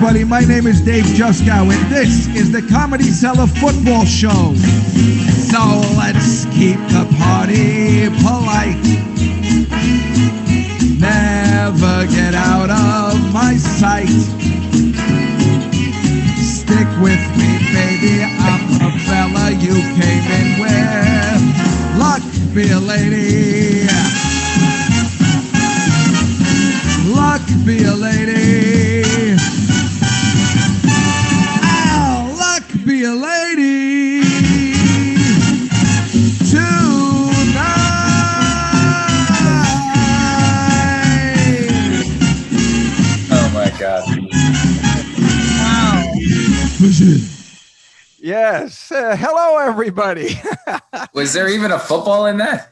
everybody. My name is Dave Juskow, and this is the Comedy Cellar Football Show. So let's keep the party polite. Never get out of my sight. Stick with me, baby. I'm the fella you came in with. Luck be a lady. Luck be a lady. Oh, luck be a lady. Tonight. Oh my God. Wow. Yes. Hello, everybody. Was there even a football in that?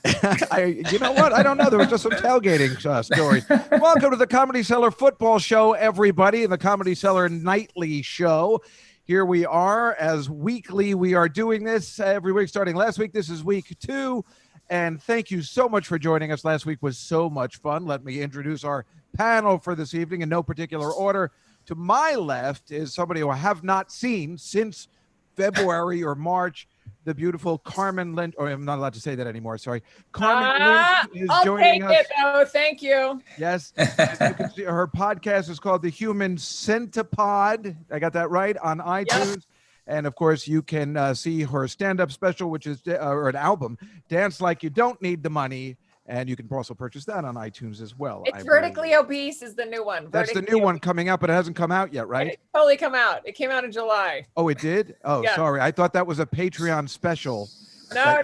You know what? I don't know. There was just some tailgating stories. Welcome to the Comedy Cellar Football Show, everybody, and the Comedy Cellar Nightly Show. Here we are, as weekly. We are doing this every week, starting last week. This is week 2, and thank you so much for joining us. Last week was so much fun. Let me introduce our panel for this evening in no particular order. To my left is somebody who I have not seen since February or March, the beautiful Carmen Lynch. Oh, I'm not allowed to say that anymore. Sorry. Carmen Lynch is joining us. I'll take it, though. Thank you. Yes. As you can see, her podcast is called The Human Centipod. I got that right, on iTunes. Yep. And, of course, you can see her stand-up special, which is or an album, Dance Like You Don't Need the Money. And you can also purchase that on iTunes as well. It's Vertically Obese is the new one. That's the new one coming out, but it hasn't come out yet, right? It totally come out. It came out in July. Oh, it did? Oh, yeah. Sorry. I thought that was a Patreon special. No.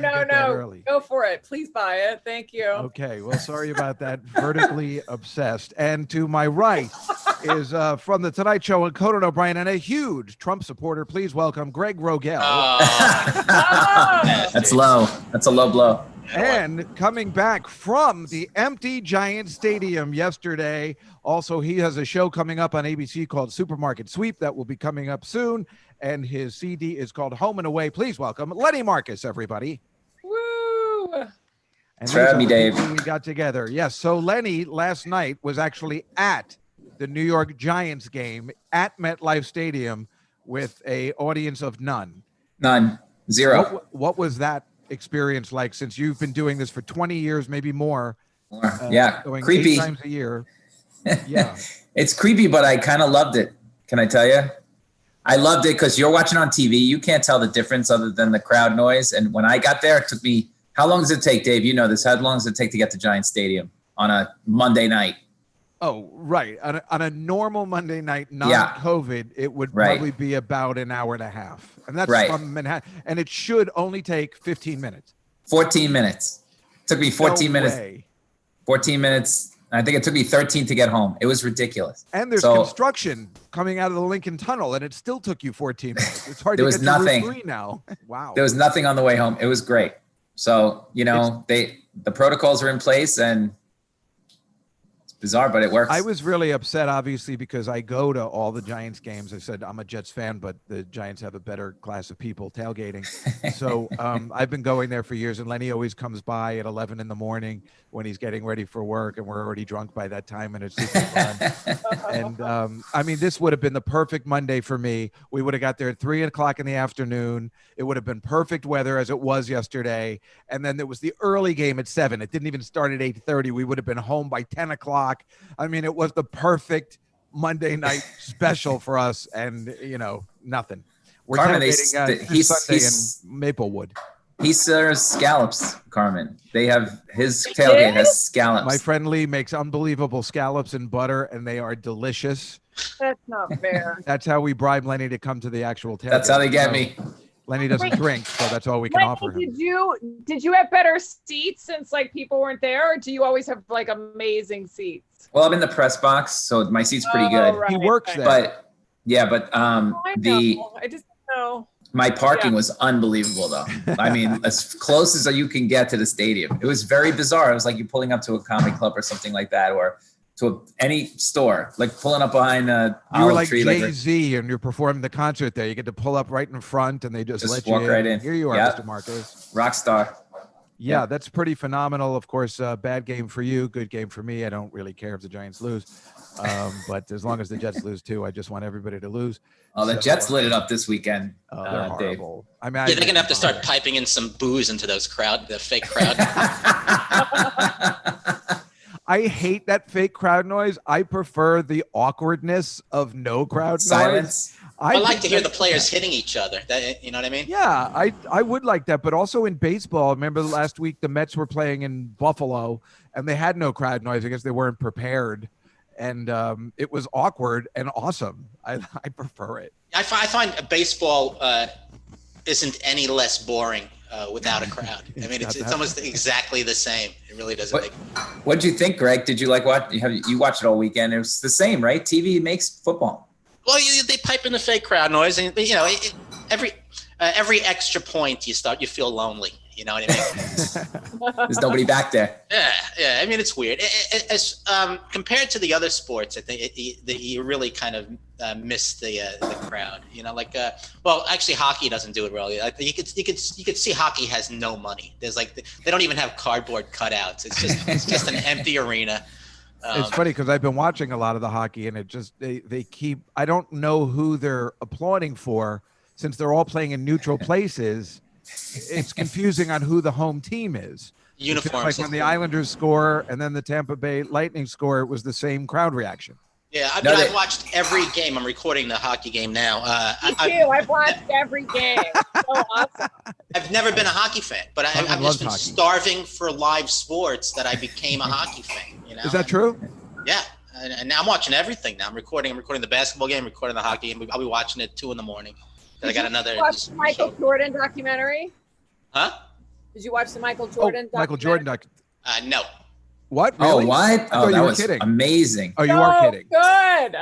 Go for it. Please buy it. Thank you. Okay. Well, sorry about that. Vertically obsessed. And to my right is from The Tonight Show and Conan O'Brien and a huge Trump supporter. Please welcome Gregg Rogell. That's low. That's a low blow. And coming back from the empty Giant Stadium yesterday, also he has a show coming up on ABC called Supermarket Sweep that will be coming up soon, and his CD is called Home and Away. Please welcome Lenny Marcus, everybody. Woo! Thanks for having me, Dave. We got together. Yes, so Lenny last night was actually at the New York Giants game at MetLife Stadium with a audience of none. None. Zero. What was that experience like, since you've been doing this for 20 years, maybe more? Yeah, going creepy 8 times a year. Yeah. It's creepy, but I kind of loved it. Can I tell you? I loved it because you're watching on TV. You can't tell the difference other than the crowd noise. And when I got there, it took me, how long does it take, Dave? You know this. How long does it take to get to Giant Stadium on a Monday night? Oh, right. On a normal Monday night, non-COVID, it would probably be about an hour and a half. And that's from Manhattan. And it should only take 15 minutes. 14 minutes. It took me 14 minutes. Way. 14 minutes. I think it took me 13 to get home. It was ridiculous. And there's construction coming out of the Lincoln Tunnel, and it still took you 14 minutes. It's hard to get to Route 3 now. Wow. There was nothing on the way home. It was great. So, you know, the protocols are in place, and bizarre, but it works. I was really upset, obviously, because I go to all the Giants games. I said I'm a Jets fan, but the Giants have a better class of people tailgating. So I've been going there for years, and Lenny always comes by at 11 in the morning when he's getting ready for work, and we're already drunk by that time, and it's super fun. And I mean, this would have been the perfect Monday for me. We would have got there at 3 o'clock in the afternoon. It would have been perfect weather as it was yesterday. And then there was the early game at 7. It didn't even start at 8:30. We would have been home by 10 o'clock. I mean, it was the perfect Monday night special for us, and nothing. We're Carmen, tailgating Sunday in Maplewood. He serves scallops, Carmen. They have his tailgate has scallops. My friend Lee makes unbelievable scallops and butter, and they are delicious. That's not fair. That's how we bribe Lenny to come to the actual tailgate. That's how they get me. Lenny doesn't drink, so that's all we can offer him. Did you have better seats since people weren't there, or do you always have amazing seats? Well, I'm in the press box, so my seat's pretty good. Right, he works there. But I just know. My parking was unbelievable, though. I mean, as close as you can get to the stadium. It was very bizarre. It was like you pulling up to a comedy club or something like that, or to any store, like pulling up behind a you were like tree, Jay-Z, and you're performing the concert there. You get to pull up right in front, and they just let walk you right in. Here you are, Mr. Marcus. Rock star. Yeah, that's pretty phenomenal. Of course, bad game for you, good game for me. I don't really care if the Giants lose. But as long as the Jets lose too, I just want everybody to lose. Oh, the Jets lit it up this weekend. They're Dave. horrible. I mean, Yeah, they're gonna have to start piping in some booze into the fake crowd. I hate that fake crowd noise. I prefer the awkwardness of no crowd Silence. noise. I like to hear the players hitting each other. You know what I mean? Yeah, I would like that. But also in baseball, remember last week the Mets were playing in Buffalo and they had no crowd noise. I guess they weren't prepared. And it was awkward and awesome. I prefer it. I find baseball isn't any less boring without a crowd. I mean, it's almost exactly the same. It really doesn't. What did you think, Gregg? Did you like what you watched it all weekend? It was the same, right? TV makes football. Well, they pipe in the fake crowd noise, and every extra point you feel lonely. You know what I mean? There's nobody back there. Yeah. I mean, it's weird. As compared to the other sports, I think you really kind of miss the crowd. Well, actually, hockey doesn't do it really. You could see hockey has no money. There's they don't even have cardboard cutouts. It's just an empty arena. It's funny because I've been watching a lot of the hockey, and it just they keep. I don't know who they're applauding for, since they're all playing in neutral places. It's confusing on who the home team is. Uniforms. Like when the Islanders score and then the Tampa Bay Lightning score, it was the same crowd reaction. Yeah, I've watched every game. I'm recording the hockey game now. Me too. I've watched every game. So awesome. I've never been a hockey fan, but I've just been starving for live sports that I became a hockey fan. Is that true? Yeah, and now I'm watching everything. Now I'm recording the basketball game, recording the hockey game. I'll be watching it 2 a.m. Then I got another. Watch the Michael Jordan documentary? Huh? Did you watch the Michael Jordan? Michael Jordan documentary? No. What? Really? Oh, what? Oh, that was kidding. Amazing. Oh, you are kidding. Good.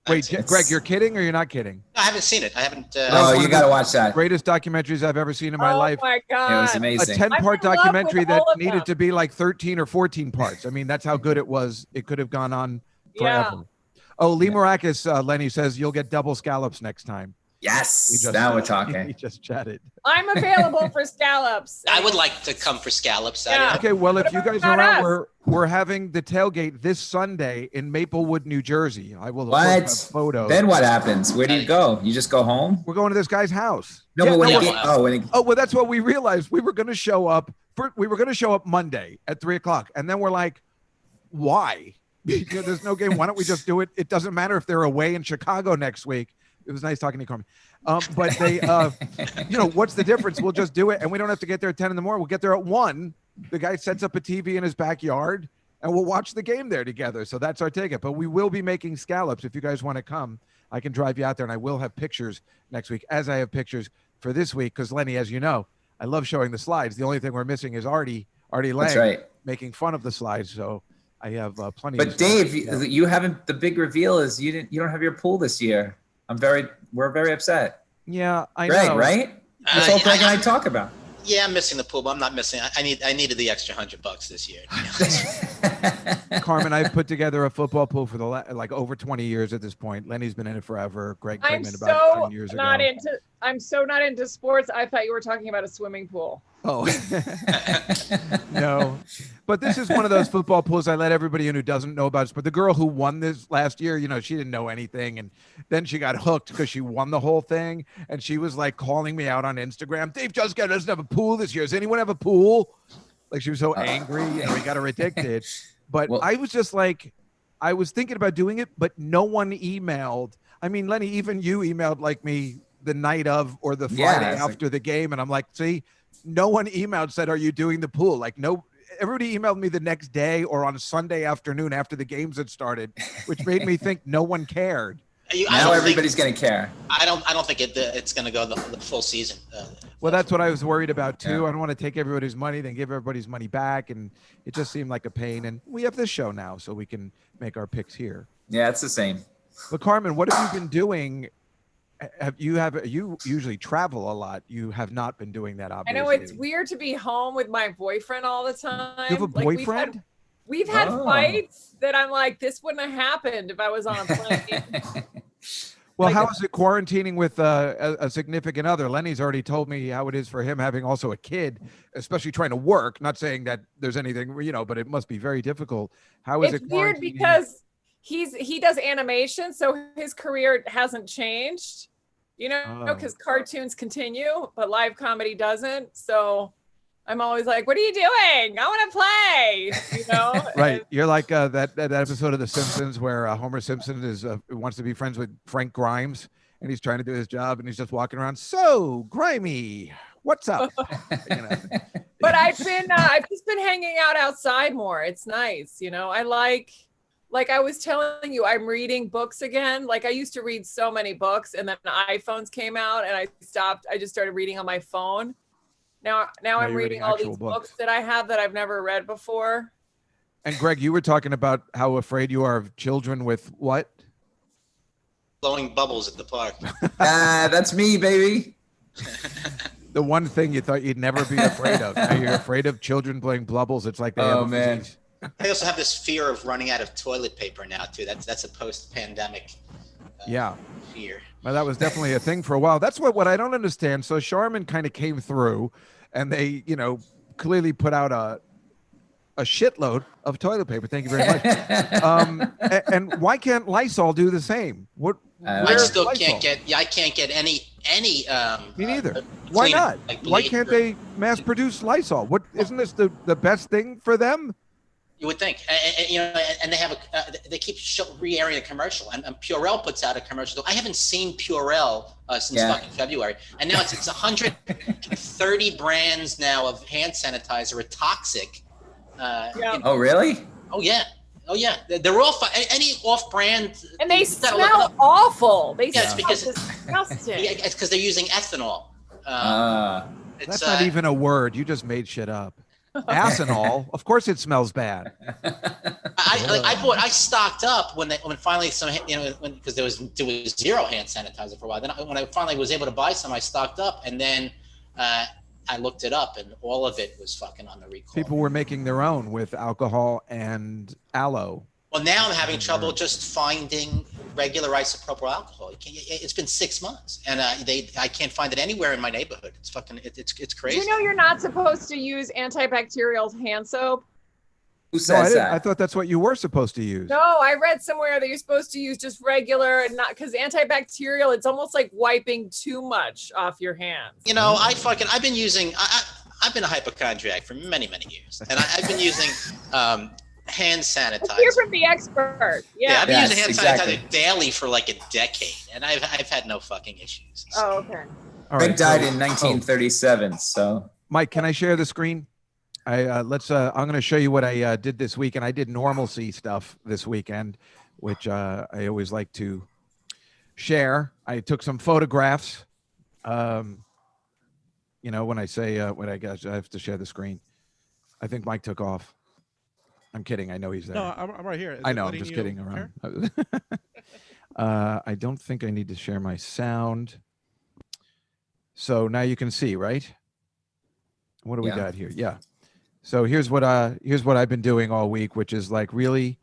Wait, Gregg, you're kidding or you're not kidding? I haven't seen it. I haven't. You got to watch that. Greatest documentaries I've ever seen in my life. Oh my God. It was amazing. A 10-part documentary that needed to be like 13 or 14 parts. I mean, that's how good it was. It could have gone on forever. Yeah. Oh, Lee Marakis, Lenny says you'll get double scallops next time. Yes, now we're talking. He just chatted. I'm available for scallops. I would like to come for scallops. Yeah. Okay, well, if you guys are around, we're having the tailgate this Sunday in Maplewood, New Jersey. I will have photos. Then what happens? Where do you go? You just go home? We're going to this guy's house. No, but well, that's what we realized. We were going to show up. We were going to show up Monday at 3:00, and then we're like, why? There's no game. Why don't we just do it? It doesn't matter if they're away in Chicago next week. It was nice talking to you, Carmen. But they, what's the difference? We'll just do it. And we don't have to get there at 10 in the morning. We'll get there at 1. The guy sets up a TV in his backyard and we'll watch the game there together. So that's our ticket. But we will be making scallops. If you guys want to come, I can drive you out there and I will have pictures next week, as I have pictures for this week. Because Lenny, as you know, I love showing the slides. The only thing we're missing is Artie Lang making fun of the slides. So I have plenty. But Dave, you haven't. The big reveal is you don't have your pool this year. We're very upset. Yeah, I Greg, know. Right? That's all Greg and I talk about. Yeah, I'm missing the pool, but I'm not missing. I needed the extra $100 this year. Carmen, I've put together a football pool for the over 20 years at this point. Lenny's been in it forever. Greg came in about 10 years ago. I'm so not into sports. I thought you were talking about a swimming pool. Oh, no. But this is one of those football pools I let everybody in who doesn't know about it. But the girl who won this last year, she didn't know anything. And then she got hooked because she won the whole thing. And she was like calling me out on Instagram. Dave Juskow doesn't have a pool this year. Does anyone have a pool? Like she was so angry. We got her addicted. But I was just like, I was thinking about doing it, but no one emailed. I mean, Lenny, even you emailed like me the night of or the Friday after the game. And I'm like, see, no one emailed, said, are you doing the pool? Like, no, everybody emailed me the next day or on a Sunday afternoon after the games had started, which made me think no one cared. Now everybody's going to care. I don't think it's going to go the full season. Well, that's what I was worried about too. I don't want to take everybody's money, then give everybody's money back. And it just seemed like a pain. And we have this show now, so we can make our picks here. Yeah, it's the same. But Carmen, what have you been doing? You usually travel a lot. You have not been doing that, obviously. I know it's weird to be home with my boyfriend all the time. You have a boyfriend? We've had fights that I'm like, this wouldn't have happened if I was on a plane. Well, Like, how is it quarantining with a significant other? Lenny's already told me how it is for him having also a kid, especially trying to work. Not saying that there's anything, but it must be very difficult. How is it's it weird quarantining? because he does animation, so his career hasn't changed, Oh. because cartoons continue, but live comedy doesn't. So I'm always like, what are you doing? I want to play, Right. You're like that episode of The Simpsons where Homer Simpson wants to be friends with Frank Grimes, and he's trying to do his job, and he's just walking around. So grimy, what's up? But I've just been hanging out outside more. It's nice, I like I was telling you, I'm reading books again. Like I used to read so many books, and then iPhones came out, and I stopped. I just started reading on my phone. Now I'm reading all these books that I have that I've never read before. And Gregg, you were talking about how afraid you are of children with what? Blowing bubbles at the park. That's me, baby. The one thing you thought you'd never be afraid of. Now you're afraid of children blowing bubbles. It's like they have a disease. I also have this fear of running out of toilet paper now too. That's a post-pandemic fear. Well, that was definitely a thing for a while. That's what I don't understand. So Charmin kind of came through, and they, clearly put out a shitload of toilet paper. Thank you very much. And why can't Lysol do the same? I still can't get. Yeah, I can't get any. Me neither. Why not? Why can't they mass produce Lysol? What isn't this the best thing for them? You would think, and they have they keep re-airing a commercial, and Purell puts out a commercial. I haven't seen Purell since fucking February, and now it's 130 brands now of hand sanitizer are toxic. Oh really? Oh yeah. They're all any off-brand, and they smell awful. It's because disgusting. Yeah, it's because they're using ethanol. That's not even a word. You just made shit up. Asinol. Of course it smells bad. I stocked up when finally some because there was zero hand sanitizer for a while. Then when I finally was able to buy some, I stocked up, and then I looked it up, and all of it was fucking on the recall. People were making their own with alcohol and aloe. Well, now I'm having trouble just finding regular isopropyl alcohol. It's been 6 months, and I can't find it anywhere in my neighborhood. It's fucking it's crazy. Do you know you're not supposed to use antibacterial hand soap? Who says that? I thought that's what you were supposed to use. No, I read somewhere that you're supposed to use just regular, and not because antibacterial. It's almost like wiping too much off your hands. I've been using. I've been a hypochondriac for many years, and I've been using. Hand sanitizer. Let's hear from the expert. Yeah, I've been using hand sanitizer daily for like a decade, and I've had no fucking issues. So. Oh, okay. Gregg died in 1937. So, Mike, can I share the screen? I'm going to show you what I did this week, and I did normalcy stuff this weekend, which I always like to share. I took some photographs. When I say when I have to share the screen, I think Mike took off. I'm kidding. I know he's there. No, I'm right here. I know. I'm just kidding around. I don't think I need to share my sound. So now you can see, right? What do we got here? Yeah. So here's what I've been doing all week, which is like really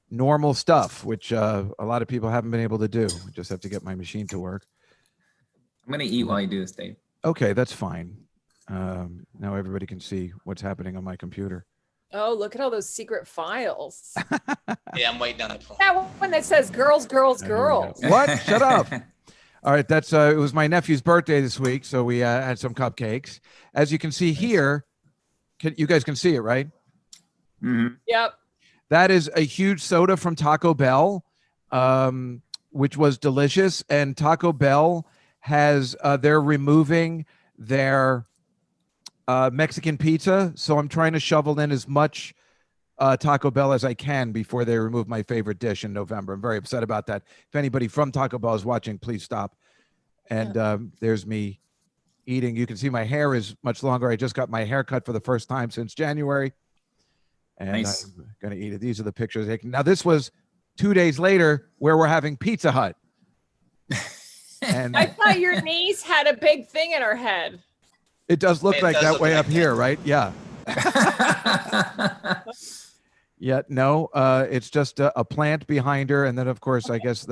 normal stuff, which a lot of people haven't been able to do. I just have to get my machine to work. I'm gonna eat while you do this, Dave. Okay, that's fine. Now everybody can see what's happening on my computer. Oh, look at all those secret files. Yeah, I'm waiting on the phone. That one that says girls. What? Shut up. All right, that's it was my nephew's birthday this week, so we had some cupcakes. As you can see here, you guys can see it, right? Mm-hmm. Yep. That is a huge soda from Taco Bell, which was delicious. And Taco Bell has they're removing their Mexican pizza, so I'm trying to shovel in as much Taco Bell as I can before they remove my favorite dish in November. I'm very upset about that. If anybody from Taco Bell is watching, please stop. And there's me eating. You can see my hair is much longer. I just got my hair cut for the first time since January. And nice. I'm going to eat it. These are the pictures. Now, this was 2 days later where we're having Pizza Hut. And I thought your niece had a big thing in her head. It does look like that way up here, right? Yeah. Yeah, no, it's just a plant behind her, and then of course I guess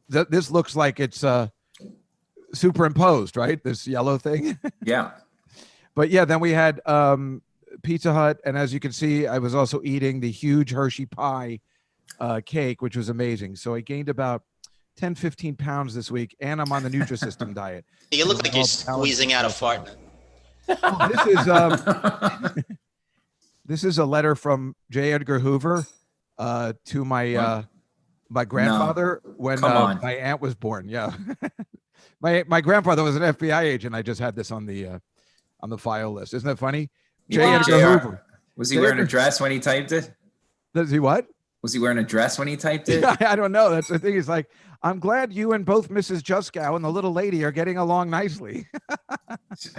this looks like it's superimposed, right? This yellow thing. Yeah. But yeah, then we had Pizza Hut, and as you can see, I was also eating the huge Hershey pie cake, which was amazing. So I gained about 10, 15 pounds this week, and I'm on the Nutrisystem diet. You look like you're squeezing out a fart. Oh, this is a letter from J. Edgar Hoover to my my grandfather when my aunt was born. Yeah, my grandfather was an FBI agent. I just had this on the file list. Isn't that funny? J. Edgar Hoover. Was he wearing a dress when he typed it? Does he what? Was he wearing a dress when he typed it? I don't know. That's the thing. He's like, I'm glad you and both Mrs. Juskow and the little lady are getting along nicely.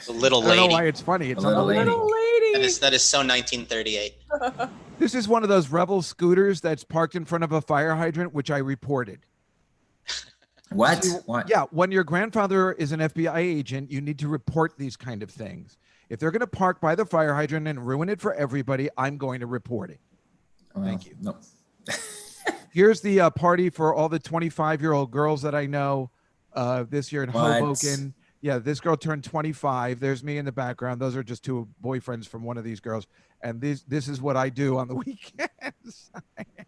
The little lady. I don't know why it's funny. It's a little lady. That is so 1938. This is one of those Rebel scooters that's parked in front of a fire hydrant, which I reported. What? See, what? Yeah, when your grandfather is an FBI agent, you need to report these kind of things. If they're going to park by the fire hydrant and ruin it for everybody, I'm going to report it. Thank you. No. Here's the party for all the 25-year-old girls that I know this year in Hoboken. Yeah, this girl turned 25. There's me in the background. Those are just two boyfriends from one of these girls. And this is what I do on the weekends.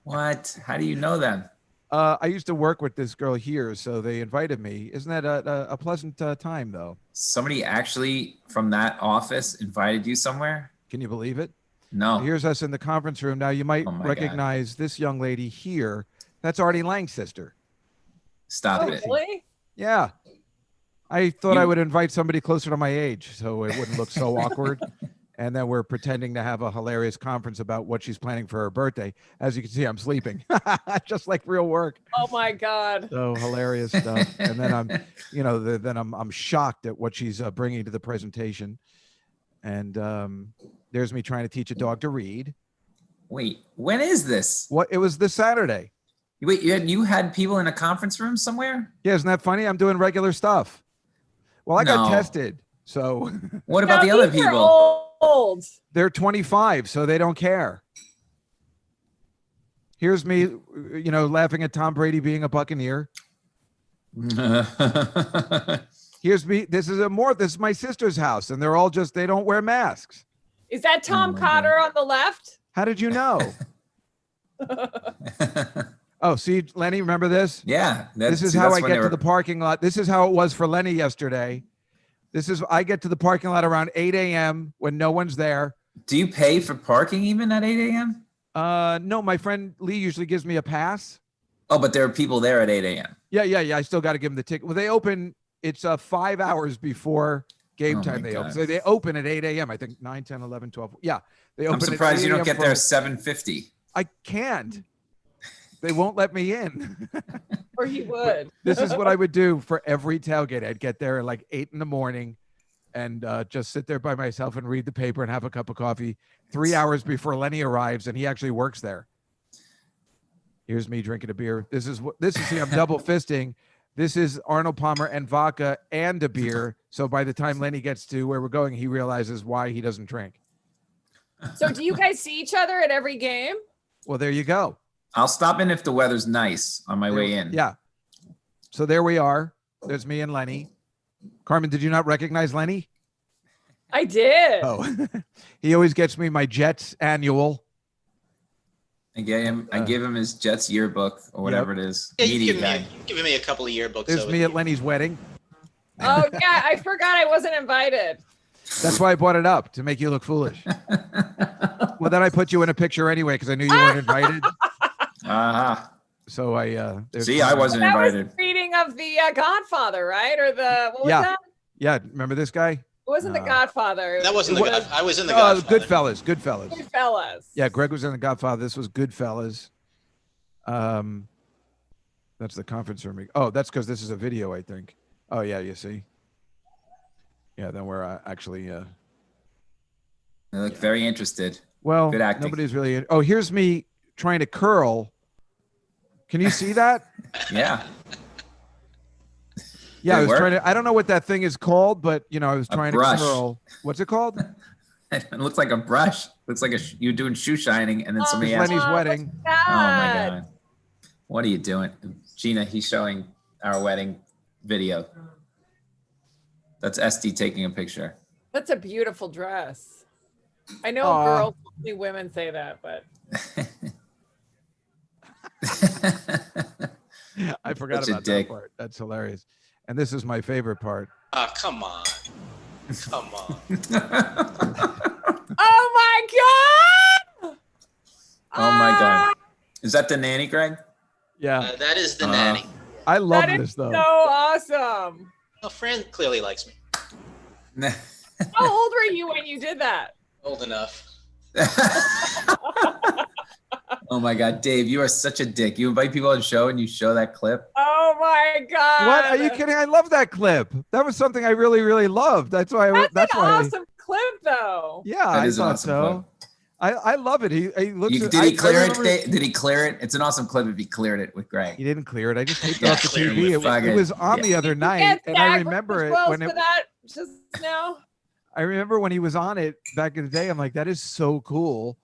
What? How do you know them? I used to work with this girl here, so they invited me. Isn't that a pleasant time, though? Somebody actually from that office invited you somewhere? Can you believe it? No. Here's us in the conference room. Now, you might recognize this young lady here. That's Artie Lang's sister. Stop it. Really? Yeah. I thought I would invite somebody closer to my age so it wouldn't look so awkward. And then we're pretending to have a hilarious conference about what she's planning for her birthday. As you can see, I'm sleeping, just like real work. Oh my God. So hilarious stuff. And then I'm shocked at what she's bringing to the presentation. And there's me trying to teach a dog to read. Wait, when is this? What? It was this Saturday. Wait, you had people in a conference room somewhere? Yeah, isn't that funny? I'm doing regular stuff. Well, I got tested. So what about the other people? Old. They're 25, so they don't care. Here's me, laughing at Tom Brady being a Buccaneer. Here's me. This is my sister's house, and they're all they don't wear masks. Is that Tom Cotter on the left? How did you know? Oh, see, Lenny, remember this? Yeah. This is how I get to the parking lot. This is how it was for Lenny yesterday. I get to the parking lot around 8 a.m. when no one's there. Do you pay for parking even at 8 a.m.? No, my friend Lee usually gives me a pass. Oh, but there are people there at 8 a.m. Yeah. I still got to give them the ticket. Well, they open, it's 5 hours before game time. They open. So they open at 8 a.m. I think 9, 10, 11, 12. Yeah. They open. I'm surprised you don't get there at 7:50. I can't. They won't let me in. Or he would. This is what I would do for every tailgate. I'd get there at like 8 in the morning and just sit there by myself and read the paper and have a cup of coffee 3 hours before Lenny arrives, and he actually works there. Here's me drinking a beer. This is see, I'm double fisting. This is Arnold Palmer and vodka and a beer. So by the time Lenny gets to where we're going, he realizes why he doesn't drink. So do you guys see each other at every game? Well, there you go. I'll stop in if the weather's nice on my way in. Yeah. So there we are. There's me and Lenny. Carmen, did you not recognize Lenny? I did. Oh, he always gets me my Jets annual. I give him his Jets yearbook or whatever it is. Yeah, you've given me a couple of yearbooks. There's me at Lenny's wedding. Oh, yeah. I forgot I wasn't invited. That's why I brought it up, to make you look foolish. Well, then I put you in a picture anyway because I knew you weren't invited. So I wasn't invited. That was the reading of the Godfather, right? Or what was that? Yeah, remember this guy? It wasn't the Godfather. That wasn't the Godfather. I was in the Godfather. Goodfellas. Yeah, Gregg was in the Godfather. This was Goodfellas. That's the conference room. Oh, that's because this is a video, I think. Oh, yeah, you see. Yeah, then we're actually. They look very interested. Well, good acting. Nobody's really. Oh, here's me trying to curl. Can you see that? Yeah. Yeah, I was trying to. I don't know what that thing is called, but I was trying to curl. What's it called? It looks like a brush. Looks like you're doing shoe shining, and then somebody It's asked, Lenny's wedding. "Oh my god, what are you doing?" Gina, he's showing our wedding video. That's SD taking a picture. That's a beautiful dress. I know girls, only women say that, but I forgot about that part. That's hilarious. And this is my favorite part. Oh, come on. Come on. oh my god! Oh my god. Is that the nanny, Gregg? Yeah. That is the nanny. I love that this is though. So awesome. Well, Fran clearly likes me. How old were you when you did that? Old enough. Oh my god, Dave, you are such a dick. You invite people on the show and you show that clip. Oh my god! What? Are you kidding? I love that clip. That was something I really, really loved. That's why. That's an awesome clip, though. Yeah, That I is an thought awesome so. I love it. He looks. Did he clear it? Did he clear it? It's an awesome clip if he cleared it with Gregg. He didn't clear it. I just taped it off the TV. It was on the other You night, get and I SAG remember it Rose when for it. that just now. I remember when he was on it back in the day. I'm like, that is so cool,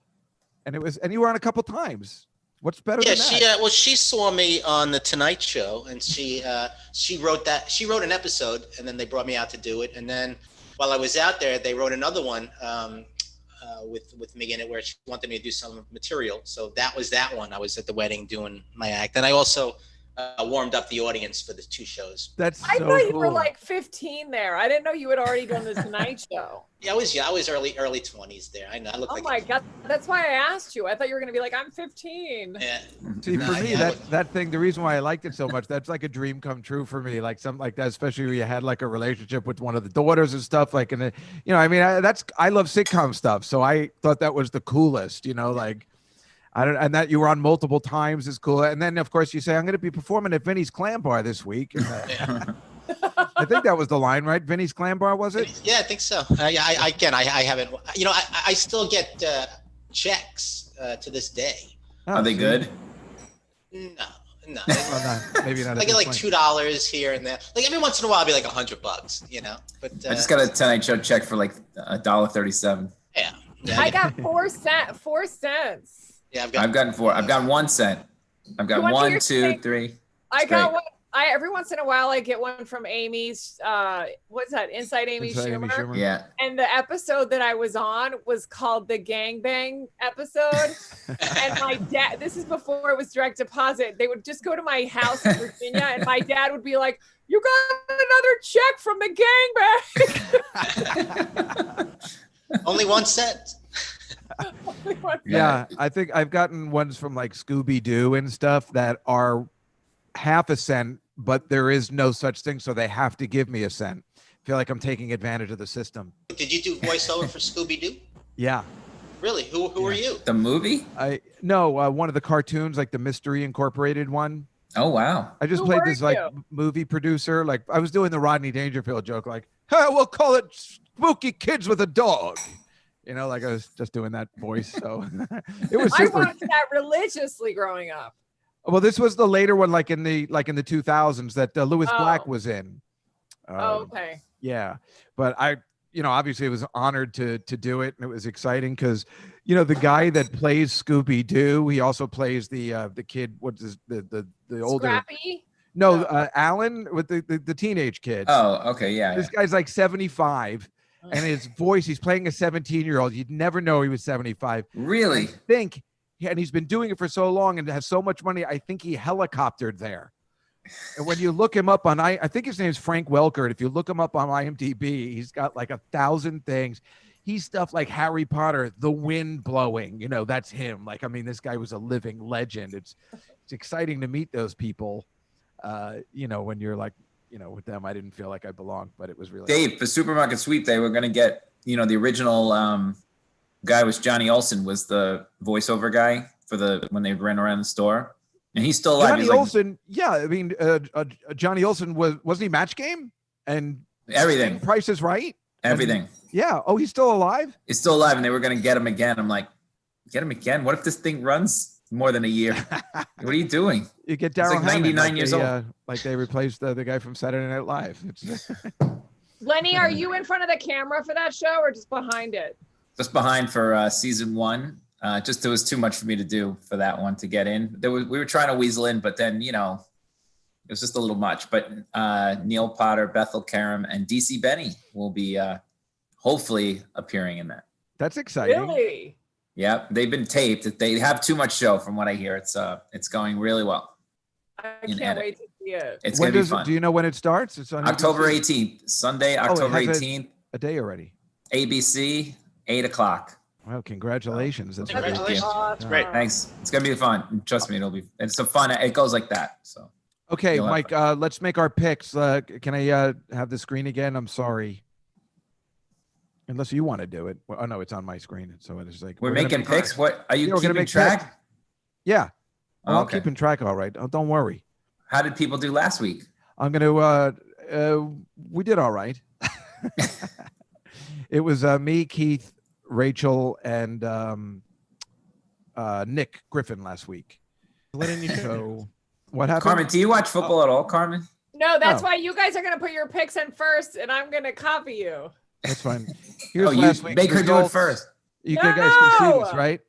and it was. And you were on a couple times. What's better than that? She saw me on the Tonight Show, and she wrote an episode, and then they brought me out to do it. And then while I was out there, they wrote another one with me in it, where she wanted me to do some material. So that was that one. I was at the wedding doing my act, and I also warmed up the audience for the two shows. I thought you were like 15 there. I didn't know you had already done the Tonight Show. Yeah, I was early 20s there. I know. I look like. Oh my god, that's why I asked you. I thought you were gonna be like, I'm 15. Yeah. See, for me, that thing, the reason why I liked it so much, that's like a dream come true for me. Like something like that, especially when you had like a relationship with one of the daughters and stuff. Like, and I mean, I love sitcom stuff, so I thought that was the coolest. Like. And that you were on multiple times is cool. And then, of course, you say, I'm going to be performing at Vinny's Clam Bar this week. And, I think that was the line, right? Vinny's Clam Bar, was it? Yeah, I think so. I haven't, I still get checks to this day. Are they good? No. Well, maybe not. I get like $2 here and there. Like every once in a while, I'll be like $100, But I just got a Tonight Show check for like $1.37. Yeah. I got 4 cents. Yeah, I've gotten 4. I've got 1 cent. I've got 1, 2, 3. I got one. Every once in a while I get one from Amy's. What's that? Inside Amy Schumer. Yeah. And the episode that I was on was called the Gangbang episode. And my dad. This is before it was direct deposit. They would just go to my house in Virginia, and my dad would be like, "You got another check from the gangbang." Only 1 cent. Yeah, I think I've gotten ones from like Scooby-Doo and stuff that are half a cent, but there is no such thing, so they have to give me a cent. I feel like I'm taking advantage of the system. Did you do voiceover for Scooby-Doo? Yeah. Really? Who are you? The movie? One of the cartoons, like the Mystery Incorporated one. Oh wow! I just played this like movie producer. Like I was doing the Rodney Dangerfield joke, like, "Hey, we'll call it Spooky Kids with a Dog." Like I was just doing that voice. So it was super. I watched that religiously growing up. Well, this was the later one, like in the 2000s that Lewis Black was in. Okay. Yeah, but I, obviously I was honored to do it, and it was exciting because, the guy that plays Scooby Doo, he also plays the kid. What is the older? Scrappy? No, Alan with the teenage kids. Oh, okay, yeah. This guy's like 75. And his voice, he's playing a 17-year-old. You'd never know he was 75. Really? I think, and he's been doing it for so long and has so much money, I think he helicoptered there. And when you look him up on, I think his name's Frank Welker. And if you look him up on IMDb, he's got like 1,000 things. He's stuff like Harry Potter, the wind blowing, that's him. Like, I mean, this guy was a living legend. It's exciting to meet those people, when you're like, with them, I didn't feel like I belonged, but it was really Dave, for Supermarket Sweep, they were going to get, the original guy was Johnny Olsen was the voiceover guy for when they ran around the store, and he's still alive. Johnny Olsen, yeah, I mean, Johnny Olsen wasn't he Match Game and everything? Price is Right, everything. Yeah. Oh, he's still alive. He's still alive, and they were going to get him again. I'm like, get him again? What if this thing runs more than a year? What are you doing? You get Daryl like 99 years old. Like they replaced the guy from Saturday Night Live. Lenny, are you in front of the camera for that show or just behind it? Just behind for season 1. Just there was too much for me to do for that one to get in. We were trying to weasel in, but then it was just a little much. But Neil Potter, Bethel Karam, and DC Benny will be hopefully appearing in that. That's exciting. Really? Yeah, they've been taped. They have too much show, from what I hear. It's going really well. I can't wait to see it. It's gonna be fun. Do you know when it starts? It's on October ABC? 18th, Sunday, October 18th. A day already. ABC, 8:00. Well, congratulations. That's Congratulations. Awesome. Great. Thanks. It's gonna be fun. Trust me, it's so fun. It goes like that. So. Okay, You'll Mike. Let's make our picks. Can I have the screen again? I'm sorry. Unless you want to do it. Well, oh no, it's on my screen. So it's like We're making picks. What are you we're gonna keeping make track? picks. Yeah. Oh, I'm okay. keeping track. All right. Oh, don't worry. How did people do last week? I'm gonna. We did all right. It was me, Keith, Rachel, and Nick Griffin last week. So what happened? Carmen, do you watch football at all, Carmen? No, that's No. why you guys are going to put your picks in first, and I'm going to copy you. That's fine. Here's Oh, you last week's make her do it results. first. You guys can see No! this, right?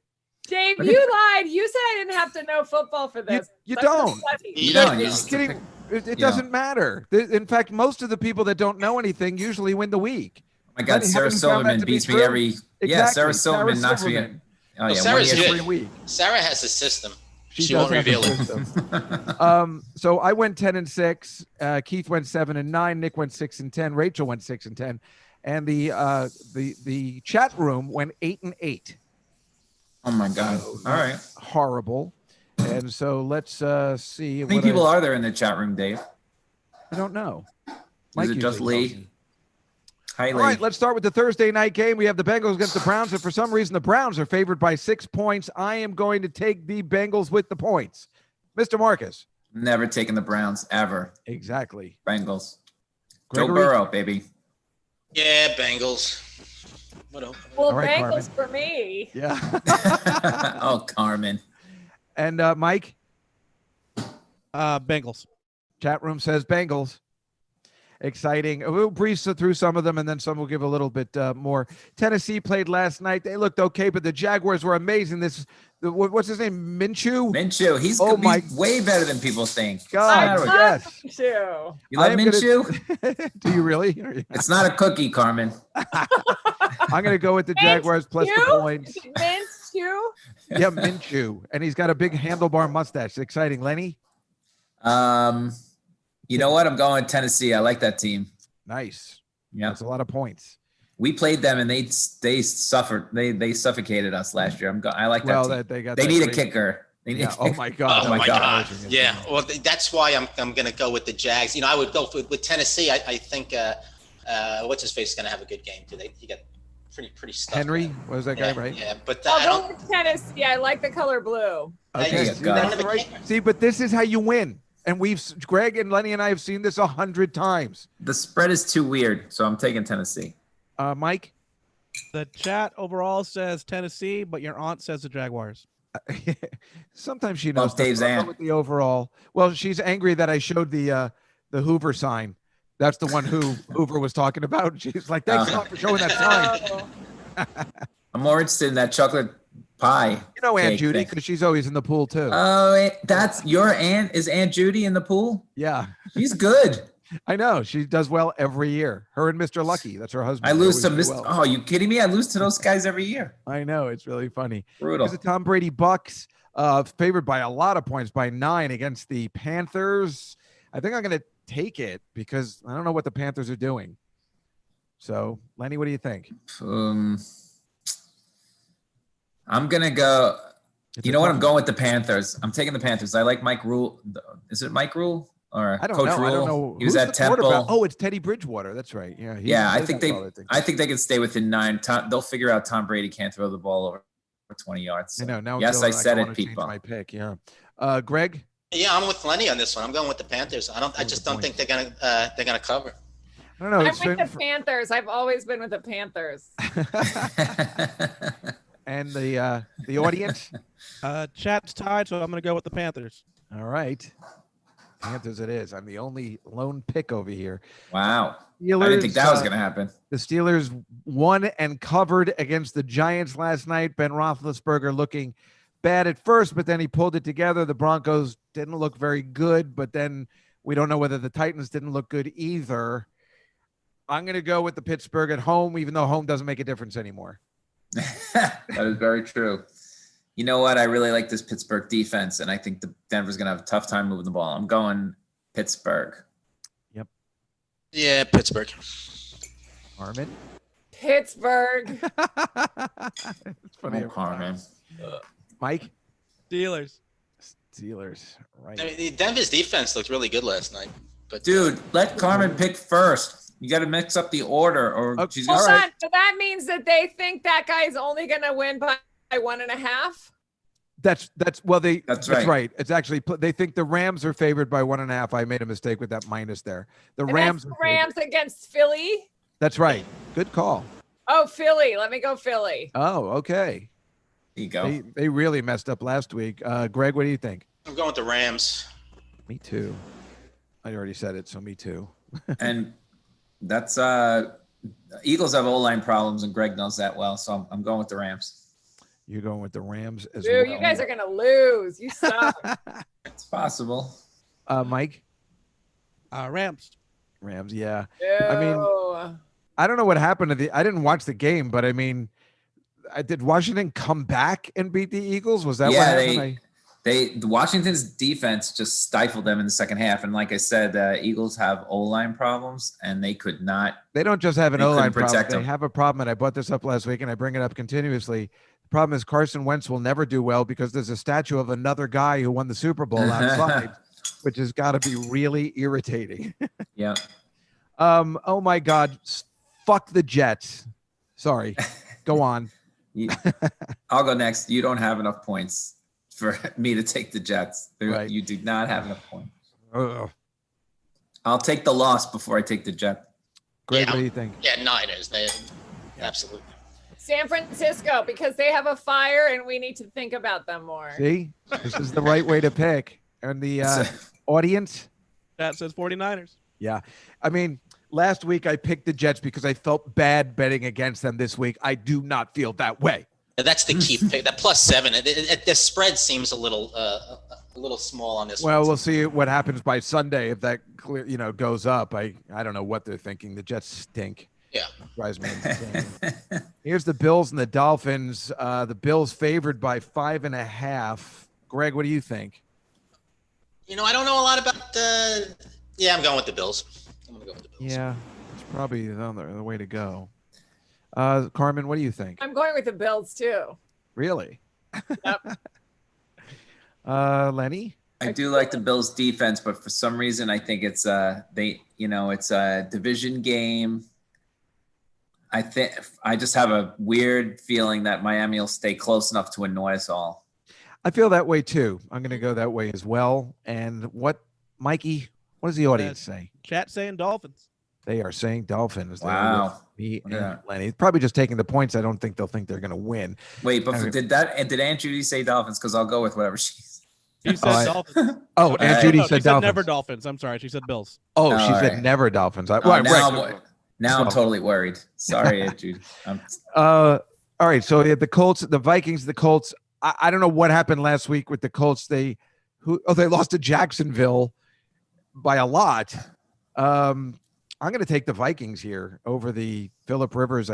Dave, you lied. You said I didn't have to know football for this. You That's don't. disgusting. You don't. You Just just kidding. It you doesn't matter. In fact, most of the people that don't know anything usually win the week. Oh my God, Lenny, Sarah haven't you found that Silverman to be beats me true? every. Yeah, Exactly. Sarah Silverman knocks me in. Silverman. Oh yeah, Sarah's one year. good. Every week. Sarah has a system. She does won't have a reveal it. system. So I went 10-6. Keith went 7-9. Nick went 6-10. Rachel went 6-10, and the chat room went 8-8. Oh my God! All right. Horrible. And so let's see. How many people are there in the chat room, Dave? I don't know. Is Mike it just usually Lee? tells me. Hi, All Lee. right, let's start with the Thursday night game. We have the Bengals against the Browns, and for some reason, the Browns are favored by 6 points. I am going to take the Bengals with the points. Mr. Marcus. Never taken the Browns ever. Exactly. Bengals. Gregory? Joe Burrow, baby. Yeah, Bengals. What else? Well, All right, Bengals Carmen. for me. Yeah. Oh, Carmen. And Mike, Bengals. chat room says Bengals. Exciting. We'll breeze through some of them, and then some will give a little bit more. Tennessee played last night. They looked okay, but the Jaguars were amazing. What's his name? Minshew? Minshew. He's, Oh, he's my- way better than people think. God, It's not a- yes. Minshew. You love I am gonna- Minshew? Do you really? It's not a cookie, Carmen. I'm going to go with the Jaguars plus the Minshew? points. Minshew? Yeah, Minshew. And he's got a big handlebar mustache. Exciting. Lenny? You know what? I'm going Tennessee. I like that team. Nice. Yeah. That's a lot of points. We played them and they suffered. They suffocated us last year. I like that Well, team. that they got They that need a great- kicker. They need Yeah. a Oh kicker. my God. Oh my God. Yes. Yeah. Well, that's why I'm going to go with the Jags. I would go with Tennessee. I think what's his face is going to have a good game too. He got pretty stuffed. Henry was that guy, Yeah, right? Yeah, but I I'll don't. go with Tennessee. I like the color blue. Okay. There you See, go. that's They don't have a right. kicker. See, but this is how you win. And Greg and Lenny and I have seen this 100 times. The spread is too weird, so I'm taking Tennessee. Mike? The chat overall says Tennessee, but your aunt says the Jaguars. Sometimes she knows. Well, Dave's stuff. I'll go aunt. with the overall. Well, she's angry that I showed the Hoover sign. That's the one who Hoover was talking about. She's like, thanks a lot for showing that sign. Oh, I'm more interested in that chocolate pie. You know Aunt cake Judy, thing. because she's always in the pool too. Oh, that's your aunt. Is Aunt Judy in the pool? Yeah, She's good. I know. She does well every year. Her and Mr. Lucky. That's her husband. I They lose to always do Mr. well. Oh, you kidding me? I lose to those guys every year. I know. It's really funny. Brutal. Here's the Tom Brady Bucks, favored by a lot of points, by 9 against the Panthers. I think I'm going to take it because I don't know what the Panthers are doing. So, Lenny, what do you think? I'm gonna go. It's You a know what? tough I'm going with the Panthers. I'm taking the Panthers. I like Mike Rule. Is it Mike Rule or I don't Coach know. Rule? I don't know. He was Who's at the Temple. quarterback? Oh, it's Teddy Bridgewater. That's right. Yeah. Yeah, I that's think they. all I think they can stay within 9. They'll figure out Tom Brady can't throw the ball over 20 yards. I know. Now I'm yes, feeling I like said wanna it, change people. My pick. Yeah. Greg. Yeah, I'm with Lenny on this one. I'm going with the Panthers. I just don't think they're gonna cover. I don't know. I'm It's with been the Panthers. I've always been with the Panthers. and the audience. Chat's tied, so I'm going to go with the Panthers. All right. Panthers it is. I'm the only lone pick over here. Wow. Steelers, I didn't think that was going to happen. The Steelers won and covered against the Giants last night. Ben Roethlisberger looking bad at first, but then he pulled it together. The Broncos didn't look very good, but then we don't know whether the Titans didn't look good either. I'm going to go with the Pittsburgh at home, even though home doesn't make a difference anymore. That is very true. You know what? I really like this Pittsburgh defense, and I think the Denver's going to have a tough time moving the ball. I'm going Pittsburgh. Yep. Yeah, Pittsburgh. Carmen? Pittsburgh. It's funny. Carmen. Mike? Steelers. Steelers. Right. I mean, Denver's defense looked really good last night. But Dude, let Carmen pick first. You got to mix up the order, or she's Hold all right. on. So that means that they think that guy's only going to win by 1.5. That's That's right. It's actually they think the Rams are favored by 1.5. I made a mistake with that minus there. The Rams. That's the Rams against Philly. That's right. Good call. Oh, Philly. Let me go Philly. Oh, okay. There you go. They really messed up last week. Greg, what do you think? I'm going with the Rams. Me too. I already said it, so me too. And that's Eagles have O-line problems, and Gregg knows that well. So I'm going with the Rams. You're going with the Rams as Dude, well. you guys are going to lose. You suck. It's possible. Mike? Rams. Rams, yeah. I mean, I don't know what happened I didn't watch the game, but I mean, did Washington come back and beat the Eagles? Was that what happened? The Washington's defense just stifled them in the second half. And like I said, Eagles have O-line problems, and they could not. They don't just have an O-line problem. them. They have a problem, and I brought this up last week, and I bring it up continuously. The problem is Carson Wentz will never do well because there's a statue of another guy who won the Super Bowl outside, which has got to be really irritating. Yeah. Oh, my God. Fuck the Jets. Sorry. Go on. I'll go next. You don't have enough points for me to take the Jets. Right. You do not have enough points. Ugh. I'll take the loss before I take the Jets. Greg, what do you think? Yeah, Niners. Absolutely. San Francisco, because they have a fire and we need to think about them more. See? This is the right way to pick. And the audience? That says 49ers. Yeah. I mean, last week I picked the Jets because I felt bad betting against them this week. I do not feel that way. That's the key pick. That +7. The spread seems a little small on this. Well, one. we'll see what happens by Sunday if that goes up. I don't know what they're thinking. The Jets stink. Yeah. Drives me insane. Here's the Bills and the Dolphins. The Bills favored by 5.5. Greg, what do you think? I don't know a lot about the. Yeah, I'm going with the Bills. I'm going to go with the Bills. Yeah, it's probably the way to go. Carmen, what do you think? I'm going with the Bills too. Really? Yep. Lenny? I do like the Bills defense, but for some reason I think it's it's a division game. I just have a weird feeling that Miami will stay close enough to annoy us all. I feel that way too. I'm going to go that way as well. And Mikey, what does the audience say? Chat saying Dolphins. They are saying Dolphins. Wow. Me and Lenny. Probably just taking the points. I don't think they'll think they're going to win. Wait, but did Aunt Judy say Dolphins? Because I'll go with whatever she said. She said Dolphins. Oh, Aunt Judy said she Dolphins. Never Dolphins. I'm sorry. She said Bills. Oh, she said never Dolphins. Now I'm totally worried. Sorry, Aunt Judy. All right. So the Colts, the Vikings, the Colts. I don't know what happened last week with the Colts. They lost to Jacksonville by a lot. I'm going to take the Vikings here over the Phillip Rivers.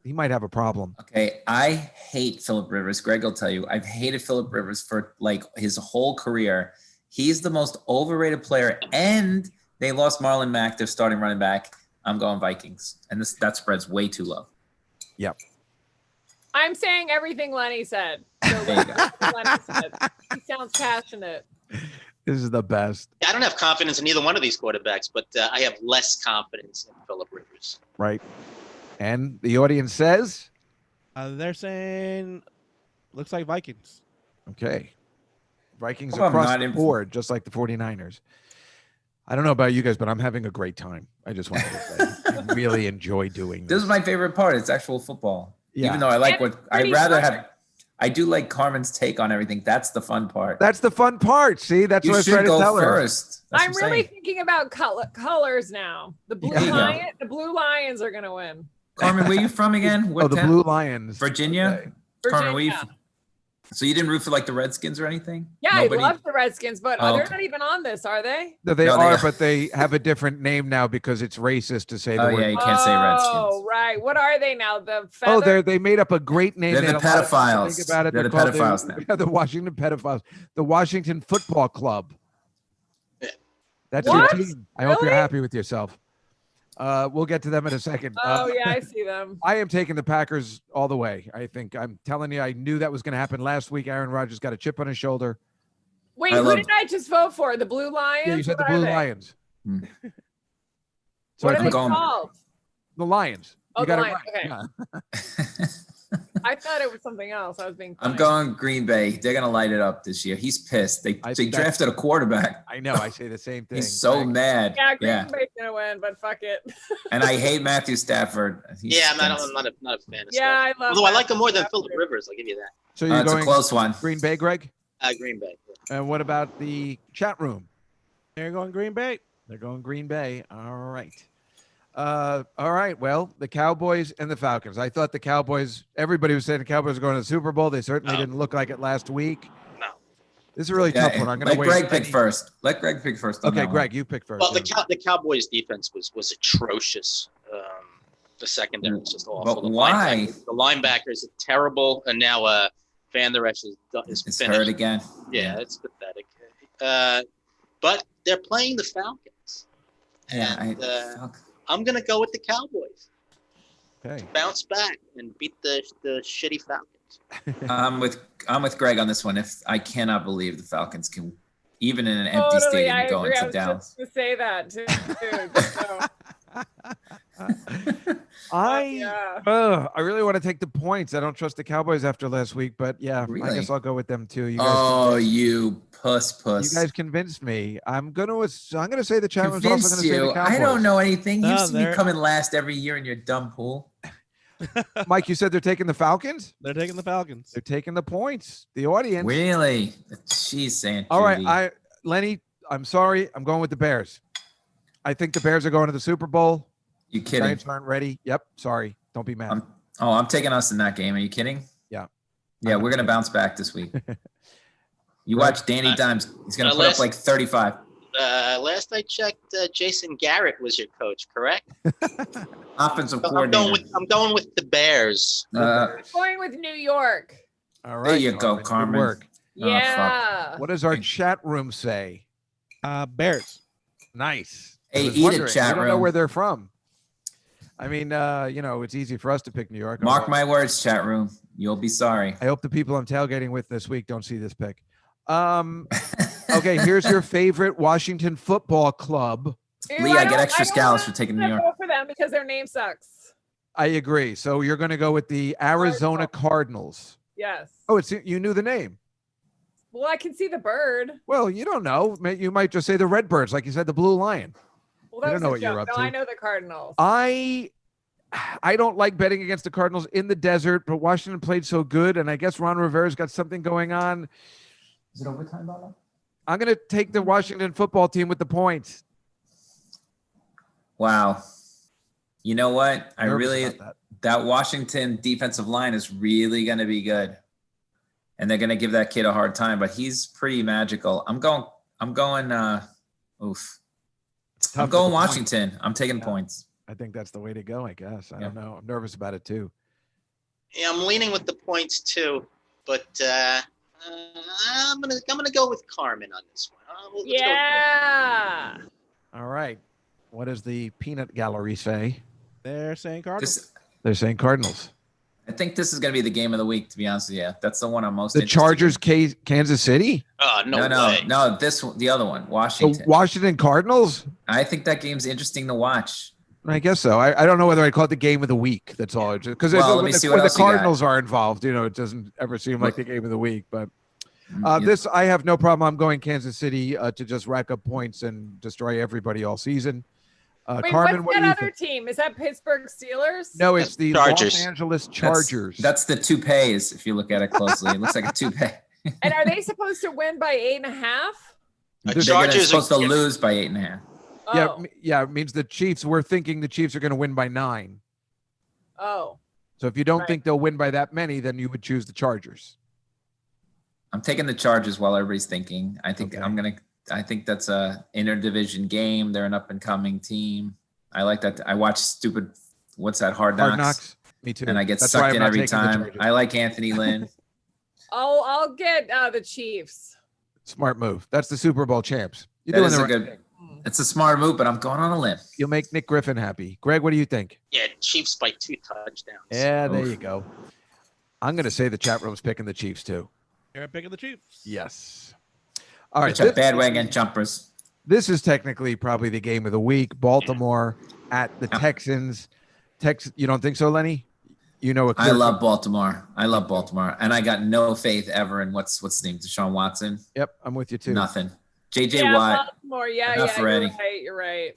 He might have a problem. Okay, I hate Phillip Rivers. Greg will tell you, I've hated Phillip Rivers for like his whole career. He's the most overrated player, and they lost Marlon Mack, their starting running back. I'm going Vikings, and that spread's way too low. Yep. I'm saying everything Lenny said. So There you go. Lenny said. He sounds passionate. This is the best. I don't have confidence in either one of these quarterbacks, but I have less confidence in Phillip Rivers. Right. And the audience says? They're saying, looks like Vikings. Okay. Vikings across the board, just like the 49ers. I don't know about you guys, but I'm having a great time. I just wanted to say, I really enjoy doing this. This is my favorite part. It's actual football. Yeah. Even though I like I do like Carmen's take on everything. That's the fun part. That's the fun part. See, that's You what I was should trying to go tell her. first. That's I'm what I'm really saying. thinking about colors now. The blue There you go. lion, the blue lions are gonna win. Carmen, where you from again? Oh, the town? Blue Lions. Virginia? Okay. Carmen, where you Virginia. So you didn't root for like the Redskins or anything? Yeah, Nobody? I love the Redskins, but Oh, they're okay. not even on this, are they? No, they No, they are, are. but they have a different name now because it's racist to say the Oh, word. yeah, you can't say Redskins. Oh, right. What are they now? The Oh, feather? they made up a great name. They're They the had a lot of people pedophiles. Think about it. They're the called pedophiles now. Yeah, the Washington pedophiles. The Washington Football Club. Yeah. That's What? your team. I hope you're Really? happy with yourself. We'll get to them in a second. Oh, yeah, I see them. I am taking the Packers all the way. I think I'm telling you, I knew that was going to happen last week. Aaron Rodgers got a chip on his shoulder. Wait, I who love- did I just vote for? The Blue Lions? Yeah, you said the What are Blue they? Lions. Hmm. So What I are they put going- called? the Lions. Oh, You the got it Lions. right. Okay. Yeah. I thought it was something else. I was being funny. I'm going Green Bay. They're going to light it up this year. He's pissed. They I- drafted a quarterback. I know. I say the same thing. He's so mad. Yeah, Green Yeah. Bay's gonna win, but fuck it. And I hate Matthew Stafford. He Yeah, I'm stinks. not a fan of Yeah, Stafford. I love Although I like that. him more than Stafford. Philip Rivers, I'll give you that. So you're It's a going close one. Green Bay, Greg? Green Bay. And what about the chat room? They're going Green Bay. They're going Green Bay. All right. All right. Well, the Cowboys and the Falcons. I thought the Cowboys, everybody was saying the Cowboys were going to the Super Bowl. They certainly No. didn't look like it last week. No. This is a really tough one. I'm going Let to wait. Greg pick first. Let Greg pick first. on Okay, that one. Greg, you pick first. Well, yeah. the Cowboys defense was atrocious. The secondary is just awful. But The why? The linebackers are terrible, and now Van Der Esch is It's finished. hurt again. Yeah, it's pathetic. But they're playing the Falcons, Yeah, and I'm gonna go with the Cowboys. Okay. Bounce back and beat the shitty Falcons. I'm with Greg on this one. If I cannot believe the Falcons can, even in an empty Totally, stadium, I go agree. I into was Dallas. just to say that too. I really want to take the points. I don't trust the Cowboys after last week, but yeah, I Really? guess I'll go with them too. You guys, Oh, you puss. you guys convinced me. I'm gonna say the chat room's also Convinced gonna say the you. Cowboys. I don't know anything. You No, see me they're- coming last every year in your dumb pool. Mike, you said they're taking the Falcons. They're taking the Falcons. They're taking the points. The audience. Really? She's saying. All right, Judy. Lenny, I'm sorry. I'm going with the Bears. I think the Bears are going to the Super Bowl. You kidding? Giants aren't ready. Yep. Sorry. Don't be mad. I'm taking us in that game. Are you kidding? Yeah. Yeah, we're gonna bounce back this week. You Right. watch Danny Dimes. He's gonna put last- up like 35. Last I checked, Jason Garrett was your coach, correct? Offensive I'm coordinator. going with the Bears. Going with New York. All right. There you go, Good Carmen. work. Oh, fuck. Yeah. What does our chat room say? Bears. Nice. Hey, I was eat it, wondering. chat We don't know room. where they're from. I mean, it's easy for us to pick New York. Mark my words, chat room. You'll be sorry. I hope the people I'm tailgating with this week don't see this pick. Okay, here's your favorite Washington Football Club. Dude, Lee, I get don't- extra don't scallops wanna for taking New York. vote for them because their name sucks. I agree. So you're going to go with the Arizona Cardinals. Yes. Oh, you knew the name. Well, I can see the bird. Well, you don't know. You might just say the Redbirds, like you said, the Blue Lion. Well, that I don't was know a what you're joke. up No, to. I know the Cardinals. I don't like betting against the Cardinals in the desert, but Washington played so good, and I guess Ron Rivera's got something going on. Is it overtime, Bob? I'm going to take the Washington football team with the points. Wow. You know what? Nervous about That Washington defensive line is really going to be good. And they're going to give that kid a hard time, but he's pretty magical. I'm going, I'm going with the Washington. I'm taking Yeah. points. I think that's the way to go, I guess. I don't know. I'm nervous about it too. Yeah, I'm leaning with the points too, but I'm gonna go with Carmen on this one. Let's go with Carmen. Yeah. All right. What does the peanut gallery say? They're saying Cardinals. This, They're saying Cardinals. I think this is going to be the game of the week, to be honest with you. That's the one I'm most The interested Chargers, Kansas City? Oh, no No, way. this one, the other one, The Washington. Washington Cardinals? I think that game's interesting to watch. I guess so. I don't know whether I'd call it the game of the week. That's all. Because Well, let when, me see the, what when the else you got. Cardinals are involved, it doesn't ever seem like the game of the week. But Yeah. this, I have no problem. I'm going Kansas City to just rack up points and destroy everybody all season. Wait, Carmen, what's what do that you other think? team? Is that Pittsburgh Steelers? No, it's the Chargers. Los Angeles Chargers. That's the toupees. If you look at it closely, it looks like a toupee. And are they supposed to win by 8.5? They're Chargers supposed to are, lose by 8.5. Oh. Yeah, it means the Chiefs. We're thinking the Chiefs are going to win by 9. Oh. So if you don't Right. think they'll win by that many, then you would choose the Chargers. I'm taking the Chargers while everybody's thinking. I think Okay. I think that's a interdivision game. They're an up and coming team. I like that. I watch stupid. What's that? Hard Knocks. Me too. And I get That's why sucked I'm in not every taking the time. Chargers. I like Anthony Lynn. I'll get the Chiefs. Smart move. That's the Super Bowl champs. You're That doing is the a right good. thing. It's a smart move, but I'm going on a limb. You'll make Nick Griffin happy. Greg, what do you think? yeah, Chiefs by 2 touchdowns. Yeah, there Oof. you go. I'm going to say the chat room's picking the Chiefs too. You're picking the Chiefs. Yes. All right. Bunch of bandwagon jumpers. This is technically probably the game of the week. Baltimore at the Texans. You don't think so, Lenny? You know, I love Baltimore. And I got no faith ever in what's his name, Deshaun Watson. Yep, I'm with you too. Nothing. JJ Yeah, Watt. Baltimore. Yeah, Enough you're already. right. You're right.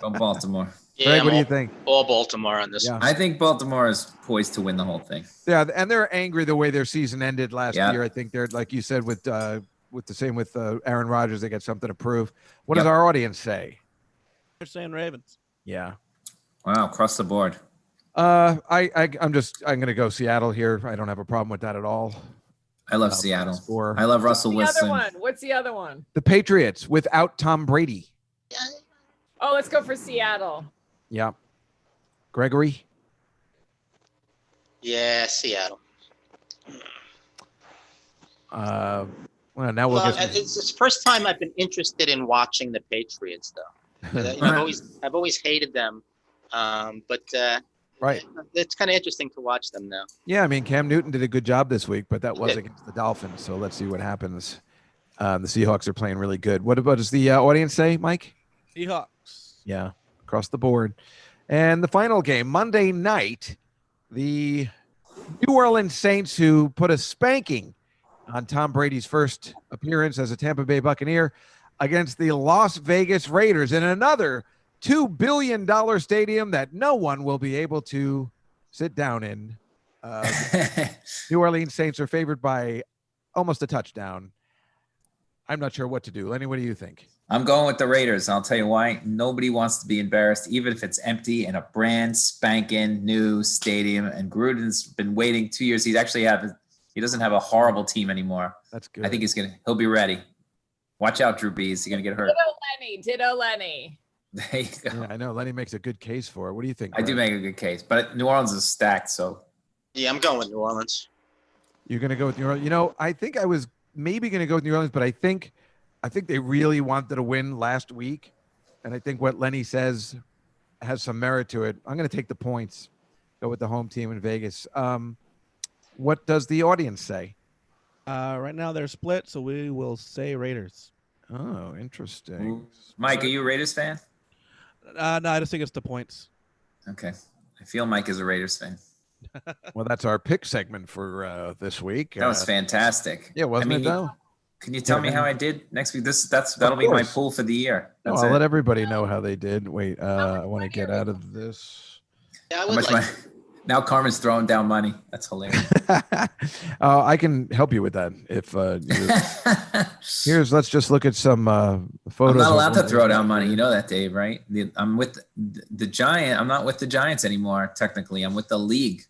Go Baltimore. Yeah, Greg, I'm what do you all- think? All Baltimore on this Yeah. one. I think Baltimore is poised to win the whole thing. Yeah, and they're angry the way their season ended last Yeah. year. I think they're like you said with the same with Aaron Rodgers. They got something to prove. What Yep. does our audience say? They're saying Ravens. Yeah. Wow, across the board. I'm gonna go Seattle here. I don't have a problem with that at all. I love Seattle. score. I love Russell The Wilson. other one. What's the other one? The Patriots without Tom Brady. Oh, let's go for Seattle. Yeah. Gregory. Yeah, Seattle. Well, now we'll Well, get. it's the first time I've been interested in watching the Patriots, though. I've always hated them, but Right. it's kind of interesting to watch them now. Yeah, I mean Cam Newton did a good job this week, but that was Yeah. against the Dolphins. So let's see what happens. The Seahawks are playing really good. What does the audience say, Mike? Seahawks. Yeah, across the board. And the final game, Monday night, the New Orleans Saints, who put a spanking on Tom Brady's first appearance as a Tampa Bay Buccaneer, against the Las Vegas Raiders in another $2 billion stadium that no one will be able to sit down in. New Orleans Saints are favored by almost a touchdown. I'm not sure what to do. Lenny, what do you think? I'm going with the Raiders. I'll tell you why. Nobody wants to be embarrassed, even if it's empty in a brand spanking new stadium. And Gruden's been waiting 2 years. He doesn't have a horrible team anymore. That's good. I think he'll be ready. Watch out, Drew Brees. He's gonna get hurt. Ditto Lenny. There you go. Yeah, I know. Lenny makes a good case for it. What do you think? I do Greg? make a good case, but New Orleans is stacked. So Yeah, I'm going with New Orleans. You're going to go with New Orleans. You know, I think I was maybe going to go with New Orleans, but I think they really wanted to win last week. And I think what Lenny says has some merit to it. I'm going to take the points, go with the home team in Vegas. What does the audience say? Right now they're split, so we will say Raiders. Oh, interesting. Mike, are you a Raiders fan? No, I just think it's the points. Okay. I feel Mike is a Raiders fan. Well, that's our pick segment for this week. That was fantastic. Yeah, wasn't it though? Can you tell me how I did next week? That'll be my course. pool for the year. No, That's I'll it. let everybody know how they did. Wait, I want to get out of this. Yeah, I How would much like. now Carmen's throwing down money. That's hilarious. I can help you with that. If let's just look at some photos. I'm not allowed of- to throw down money. You know that, Dave, right? I'm with the Giant. I'm not with the Giants anymore. Technically, I'm with the league.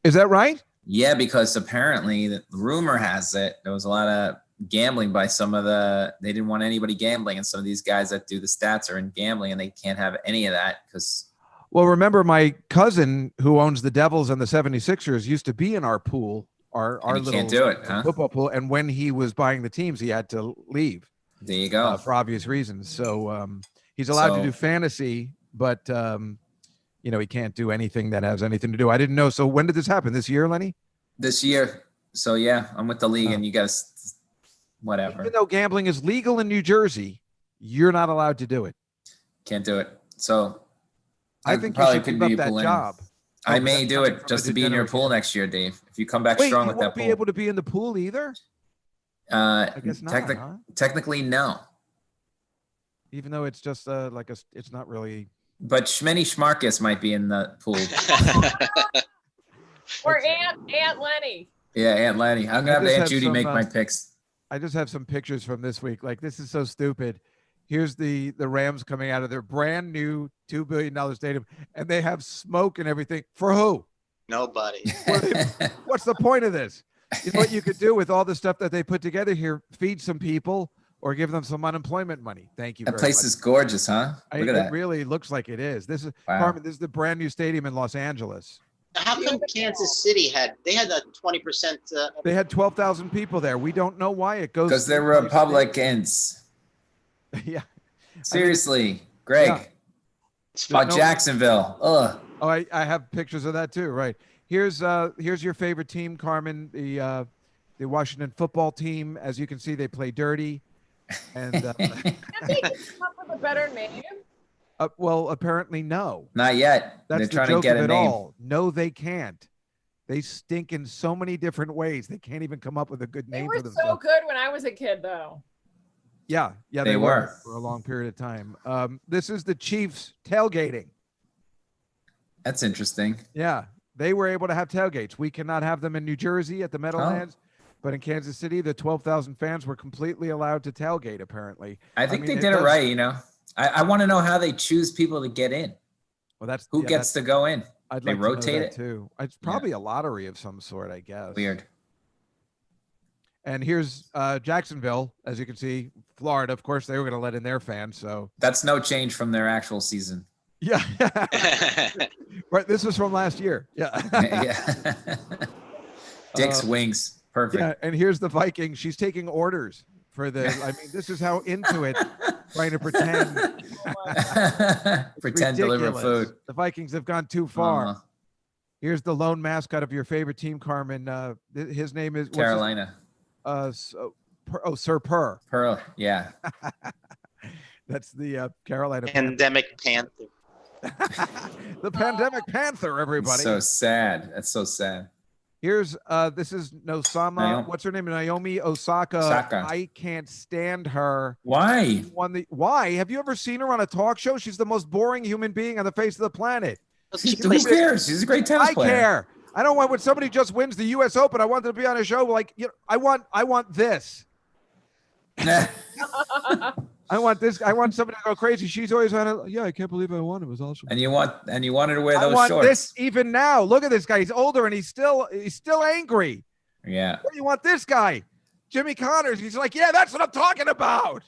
Is that right? Yeah, because apparently the rumor has it there was a lot of gambling by they didn't want anybody gambling, and some of these guys that do the stats are in gambling, and they can't have any of that because Well, remember my cousin who owns the Devils and the 76ers used to be in our pool, our you little can't do it, huh? football pool. And when he was buying the teams, he had to leave There you go. for obvious reasons. So he's allowed to do fantasy, but he can't do anything that has anything to do. I didn't know. So when did this happen? This year, Lenny? This year. So yeah, I'm with the league, and you guys, whatever. Even though gambling is legal in New Jersey, you're not allowed to do it. Can't do it. So I think you should give up that job. I may do it just to be in your pool next year, Dave. If you come back Wait, strong you with won't that be pool. able to be in the pool either? I guess not. Huh? Technically, no. even though it's just it's not really. But Schmenny Schmarkus might be in the pool. Or Aunt Lenny. Yeah, Aunt Lenny. I'm gonna have just Aunt have Judy some, make my picks. I just have some pictures from this week. Like, this is so stupid. Here's the Rams coming out of their brand new $2 billion stadium, and they have smoke and everything. For who? Nobody. What's the point of this? You know what you could do with all the stuff that they put together here? Feed some people or give them some unemployment money. Thank you. That place is gorgeous, huh? Look at that. It really looks like it is. This is Wow. Carmen. This is the brand new stadium in Los Angeles. How come Kansas City had a 20%? They had 12,000 people there. We don't know why it goes. Because they're Republicans. Yeah. Seriously, Greg. Yeah. Jacksonville. Ugh. Oh, I have pictures of that too. Right. Here's your favorite team, Carmen. The Washington football team. As you can see, they play dirty. And Can't they just come up with a better name? well, apparently no. Not yet. That's They're the trying joke to get of a it name. all. No, they can't. They stink in so many different ways. They can't even come up with a good They name were for themselves. so good when I was a kid, though. Yeah, They were. for a long period of time. This is the Chiefs tailgating. That's interesting. Yeah, they were able to have tailgates. We cannot have them in New Jersey at the Meadowlands, but in Kansas City, the 12,000 fans were completely allowed to tailgate, apparently. I think mean, they did it right, you know. I want to know how they choose people to get in. Well, that's Who gets to go in? I'd they like to know rotate that it? too. It's probably a lottery of some sort, I guess. Weird. And here's Jacksonville, as you can see, Florida. Of course, they were going to let in their fans. So That's no change from their actual season. yeah, right. This was from last year. Yeah, Yeah. Dick's wings. Perfect. yeah. And here's the Vikings. She's taking orders for the. I mean, this is how into it. Trying to pretend. Pretend deliver Ridiculous. food. The Vikings have gone too far. Uh-huh. Here's the lone mascot of your favorite team, Carmen. His name is what's his- Carolina. Sir Purr. Pearl. Yeah. That's the Carolina Pandemic Panther. the pandemic panther. Everybody. So sad. That's so sad. Here's this is Nosama. Naomi. What's her name? Naomi Osaka. Osaka. I can't stand her. Why? Why? Have you ever seen her on a talk show? She's the most boring human being on the face of the planet. She Who plays cares? She's a great tennis I player. care. I don't want when somebody just wins the U.S. Open. I want them to be on a show like I want this. I want this. I want somebody to go crazy. She's always on it. Yeah, I can't believe I won. It was awesome. and you wanted to wear I those want shorts. this even now. Look at this guy. He's older and he's still angry. Yeah. What do you want this guy? Jimmy Connors. He's like, yeah, that's what I'm talking about.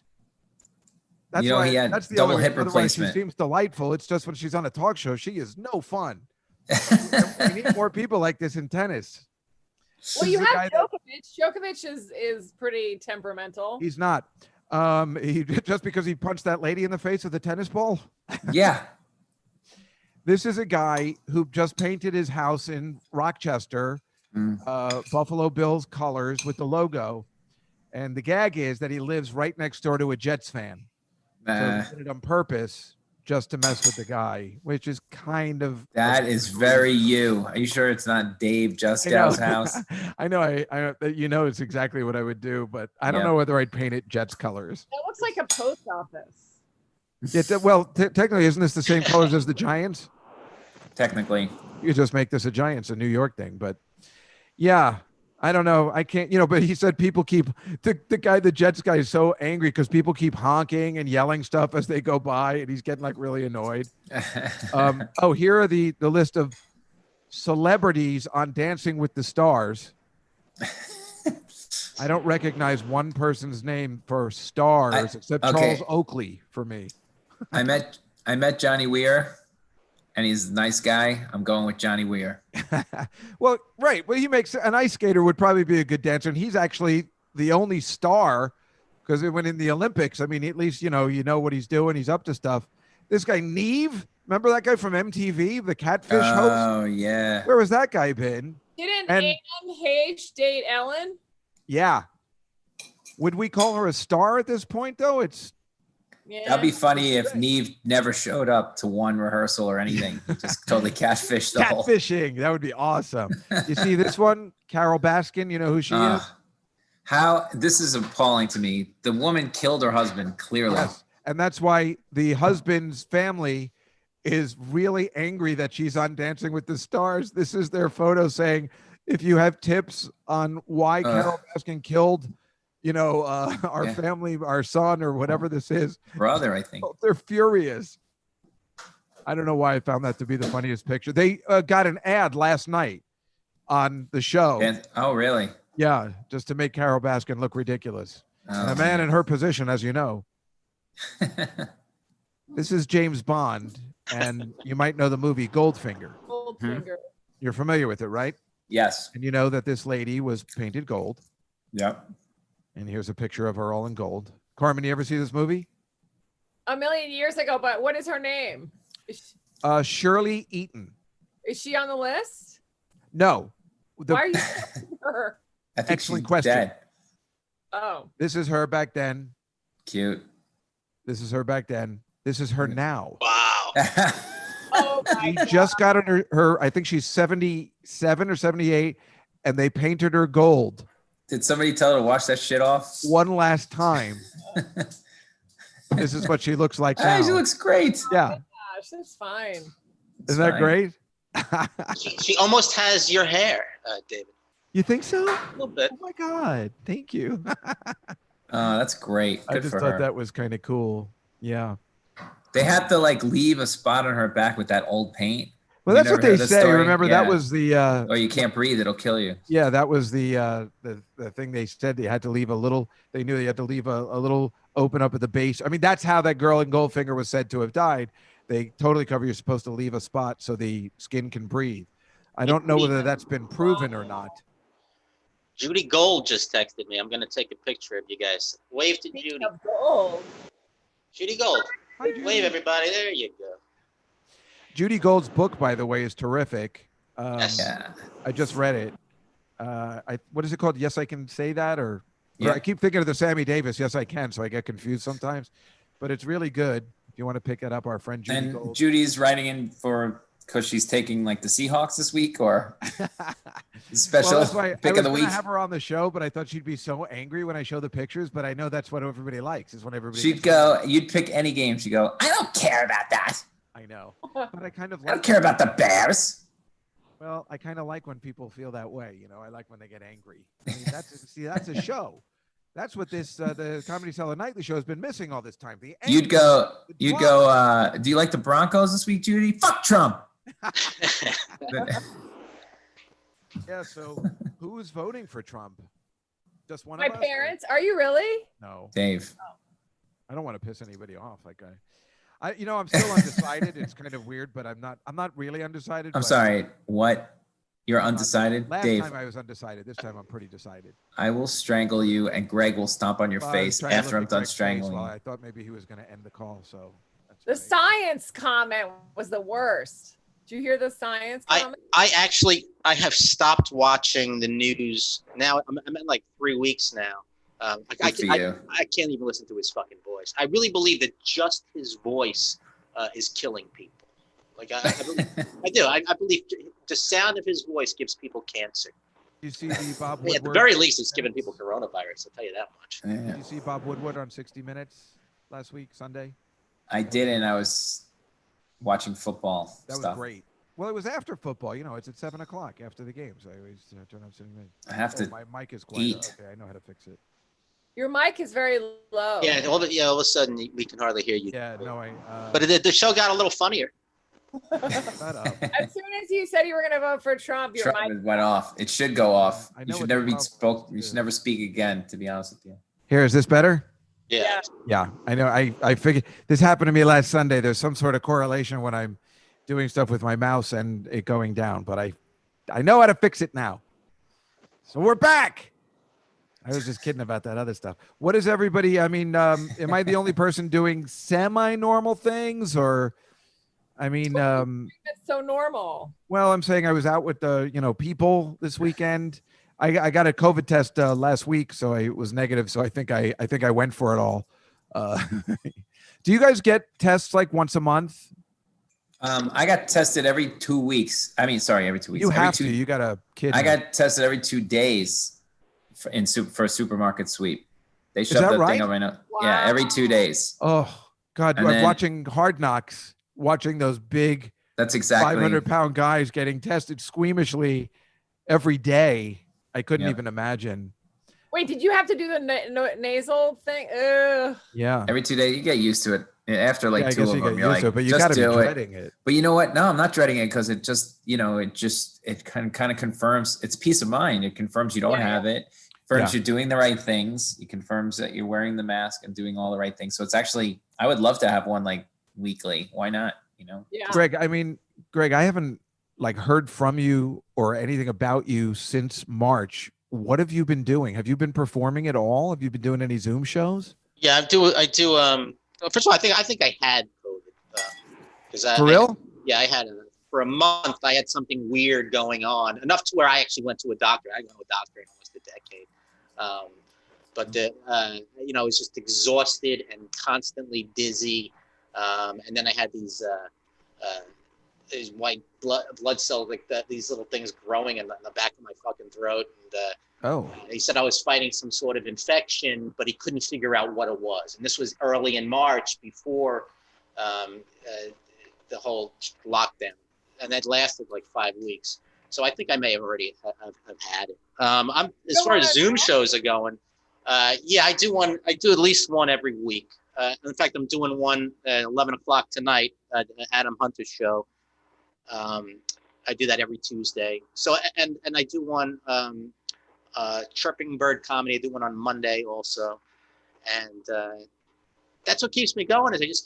That's You know, he had that's the double only hip otherwise replacement. She seems delightful. It's just when she's on a talk show, she is no fun. We need more people like this in tennis. Well, This you is a have guy that- Djokovic. Djokovic is pretty temperamental. He's not. He just because he punched that lady in the face with a tennis ball. Yeah. This is a guy who just painted his house in Rochester, Buffalo Bills colors with the logo. And the gag is that he lives right next door to a Jets fan. So he did it on purpose just to mess with the guy, which is kind of. That is very you. Are you sure it's not Dave Juskow's house? I know. I it's exactly what I would do, but I don't Yeah. know whether I'd paint it Jets colors. That looks like a post office. Technically, isn't this the same colors as the Giants? Technically. You just make this a Giants, a New York thing, but yeah, I don't know. I can't, but he said people keep the Jets guy is so angry because people keep honking and yelling stuff as they go by, and he's getting like really annoyed. Here are the list of celebrities on Dancing with the Stars. I don't recognize one person's name for stars except okay. Charles Oakley for me. I met Johnny Weir, and he's a nice guy. I'm going with Johnny Weir. Well, right. Well, he makes an ice skater would probably be a good dancer, and he's actually the only star because when in the Olympics, I mean, at least you know what he's doing. He's up to stuff. This guy Neve, remember that guy from MTV, the catfish host? Oh yeah. Where was that guy been? Didn't And- Anne Heche date Ellen? Yeah. Would we call her a star at this point, though? It's Yeah. That'd be funny if Neve never showed up to one rehearsal or anything. Just totally catfished the whole. catfishing. That would be awesome. You see this one, Carol Baskin. You know who she is? How this is appalling to me. The woman killed her husband. Clearly, Yes. And that's why the husband's family is really angry that she's on Dancing with the Stars. This is their photo saying, if you have tips on why Carol Baskin killed, our family, our son, or whatever this is. Brother, I think. They're furious. I don't know why I found that to be the funniest picture. They got an ad last night on the show. Oh, really? Yeah, just to make Carol Baskin look ridiculous. Oh, and a man in her position, as you know. This is James Bond, and you might know the movie Goldfinger. Goldfinger. You're familiar with it, right? Yes. And you know that this lady was painted gold. Yep. And here's a picture of her all in gold. Carmen, you ever see this movie? A million years ago, but what is her name? Shirley Eaton. Is she on the list? No. Why are you asking her? I think Excellent she's question. dead. Oh. This is her back then. Cute. This is her back then. This is her now. Wow. Oh my She God. just got her, I think she's 77 or 78, and they painted her gold Did somebody tell her to wash that shit off? one last time. This is what she looks like now. Hey, she looks great. Yeah. Gosh, that's fine. It's Isn't that fine. great? She almost has your hair, David. You think so? A little bit. Oh my God. Thank you. That's great. I Good just for thought her. that was kind of cool. Yeah. They had to leave a spot on her back with that old paint. Well, You that's what never they heard the say. story? Remember, Yeah. that was the Or you can't breathe; it'll kill you. yeah, that was the thing they said. They had to leave a little. They knew they had to leave a little open up at the base. I mean, that's how that girl in Goldfinger was said to have died. They totally cover. You're supposed to leave a spot so the skin can breathe. I don't know whether that's been proven or not. Judy Gold just texted me. I'm going to take a picture of you guys. Wave to Speaking Judy. of gold. Judy Gold. Hi, Judy. Wave, everybody. There you go. Judy Gold's book, by the way, is terrific. Yes. Yeah. I just read it. What is it called? Yes, I Can Say That, or Yeah. I keep thinking of the Sammy Davis. Yes, I can. So I get confused sometimes, but it's really good. If you want to pick it up, our friend Judy And Gold. Judy's writing in because she's taking the Seahawks this week, or special Well, that's why pick I was of the going week. to have her on the show, but I thought she'd be so angry when I show the pictures. But I know that's what everybody likes. Is when everybody. She'd go. You'd pick any game. She'd go. I don't care about that. I know, but I kind of I don't like. care about the Bears. Well, I kind of like when people feel that way. I like when they get angry. I mean, that's a show. That's what this the Comedy Cellar Nightly show has been missing all this time. The You'd anger, go. the You'd drama. go. Do you like the Broncos this week, Judy? Fuck Trump. Yeah. So who's voting for Trump? Just one My of us? or- parents. Are you really? No, Dave. I don't want to piss anybody off. Like I'm still undecided. It's kind of weird, but I'm not really undecided. I'm but sorry. What? You're undecided, Last Dave. time I was undecided. This time I'm pretty decided. I will strangle you, and Gregg will stomp on your Well, I was face trying to after look I'm at done Greg's face strangling while you. I thought maybe he was going to end the call. So that's The great. science comment was the worst. Did you hear the science comment? I have stopped watching the news now. I'm at 3 weeks now. I Good for you. can't even listen to his fucking voice. I really believe that just his voice is killing people. I do. I believe the sound of his voice gives people cancer. You see the Bob Woodward? At the very least, it's giving people coronavirus. I'll tell you that much. Did Yeah. you see Bob Woodward on 60 Minutes last week, Sunday? I didn't. I was watching football That stuff. was great. Well, it was after football. It's at 7:00 after the games. I always turn on 60 Minutes. I have to my mic is quiet. eat. Okay, I know how to fix it. Your mic is very low. Yeah, all of a sudden we can hardly hear you. Yeah, no, But the show got a little funnier. shut up. As soon as you said you were going to vote for Trump, your Trump mic. went off. It should go off. I know You should what never the be problem spoke. is, You should too. never speak again. To be honest with you. Here, is this better? Yeah. Yeah, I know. I figured this happened to me last Sunday. There's some sort of correlation when I'm doing stuff with my mouse and it going down, but I know how to fix it now. So we're back. I was just kidding about that other stuff. What is everybody? I mean, am I the only person doing semi-normal things, or? I mean, That's so normal. well, I'm saying I was out with the people this weekend. I got a COVID test last week, so I was negative. So I think I went for it all. Do you guys get tests like once a month? I got tested every 2 weeks. I mean, sorry, every 2 weeks. You Every have two, to. You got a kid. I got tested every 2 days for a supermarket sweep. They that shoved that right? thing up my nose. Yeah, every 2 days. Oh, God, And I'm then- watching Hard Knocks, watching those big That's exactly 500-pound guys getting tested squeamishly every day. I couldn't Yep. even imagine. Wait, did you have to do the nasal thing? Ugh. Yeah. every 2 days. You get used to it. After like Yeah, I two guess of you them, get you're used like, to it, but you just got to be do it. dreading it. But you know what? No, I'm not dreading it because it just, it kind of confirms it's peace of mind. It confirms you don't Yeah, have it. Confirms Yeah. you're doing the right things. It confirms that you're wearing the mask and doing all the right things. So it's actually, I would love to have one like weekly. Why not? Yeah. Gregg, Gregg, I haven't like heard from you or anything about you since March. What have you been doing? Have you been performing at all? Have you been doing any Zoom shows? Yeah, I do. First of all, I think I had COVID because For real? I had for a month. I had something weird going on, enough to where I actually went to a doctor. I went to a doctor in almost a decade. I was just exhausted and constantly dizzy. And then I had these white blood cells, like these little things growing in the back of my fucking throat. And he said I was fighting some sort of infection, but he couldn't figure out what it was. And this was early in March before the whole lockdown. And that lasted like 5 weeks. So I think I may have already have had it. As far as Zoom shows are going, I do one. I do at least one every week. In fact, I'm doing one at 11 o'clock tonight, Adam Hunter's show. I do that every Tuesday. So, and I do one, Chirping Bird Comedy. I do one on Monday also. And that's what keeps me going is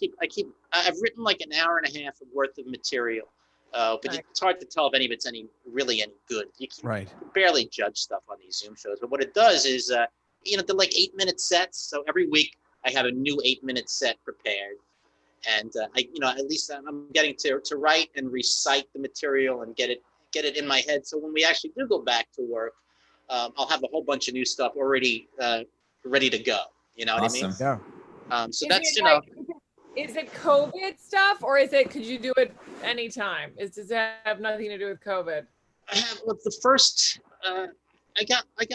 I've written like an hour and a half worth of material. But it's hard to tell if any of it's really any good. You can barely judge stuff on these Zoom shows. But what it does is, they're like 8-minute sets. So every week I have a new 8-minute set prepared. And at least I'm getting to write and recite the material and get it in my head. So when we actually do go back to work, I'll have a whole bunch of new stuff already ready to go. You know what I mean? Yeah. So Is that's it is it COVID stuff or could you do it anytime? Does it have nothing to do with COVID? I have the first. I got like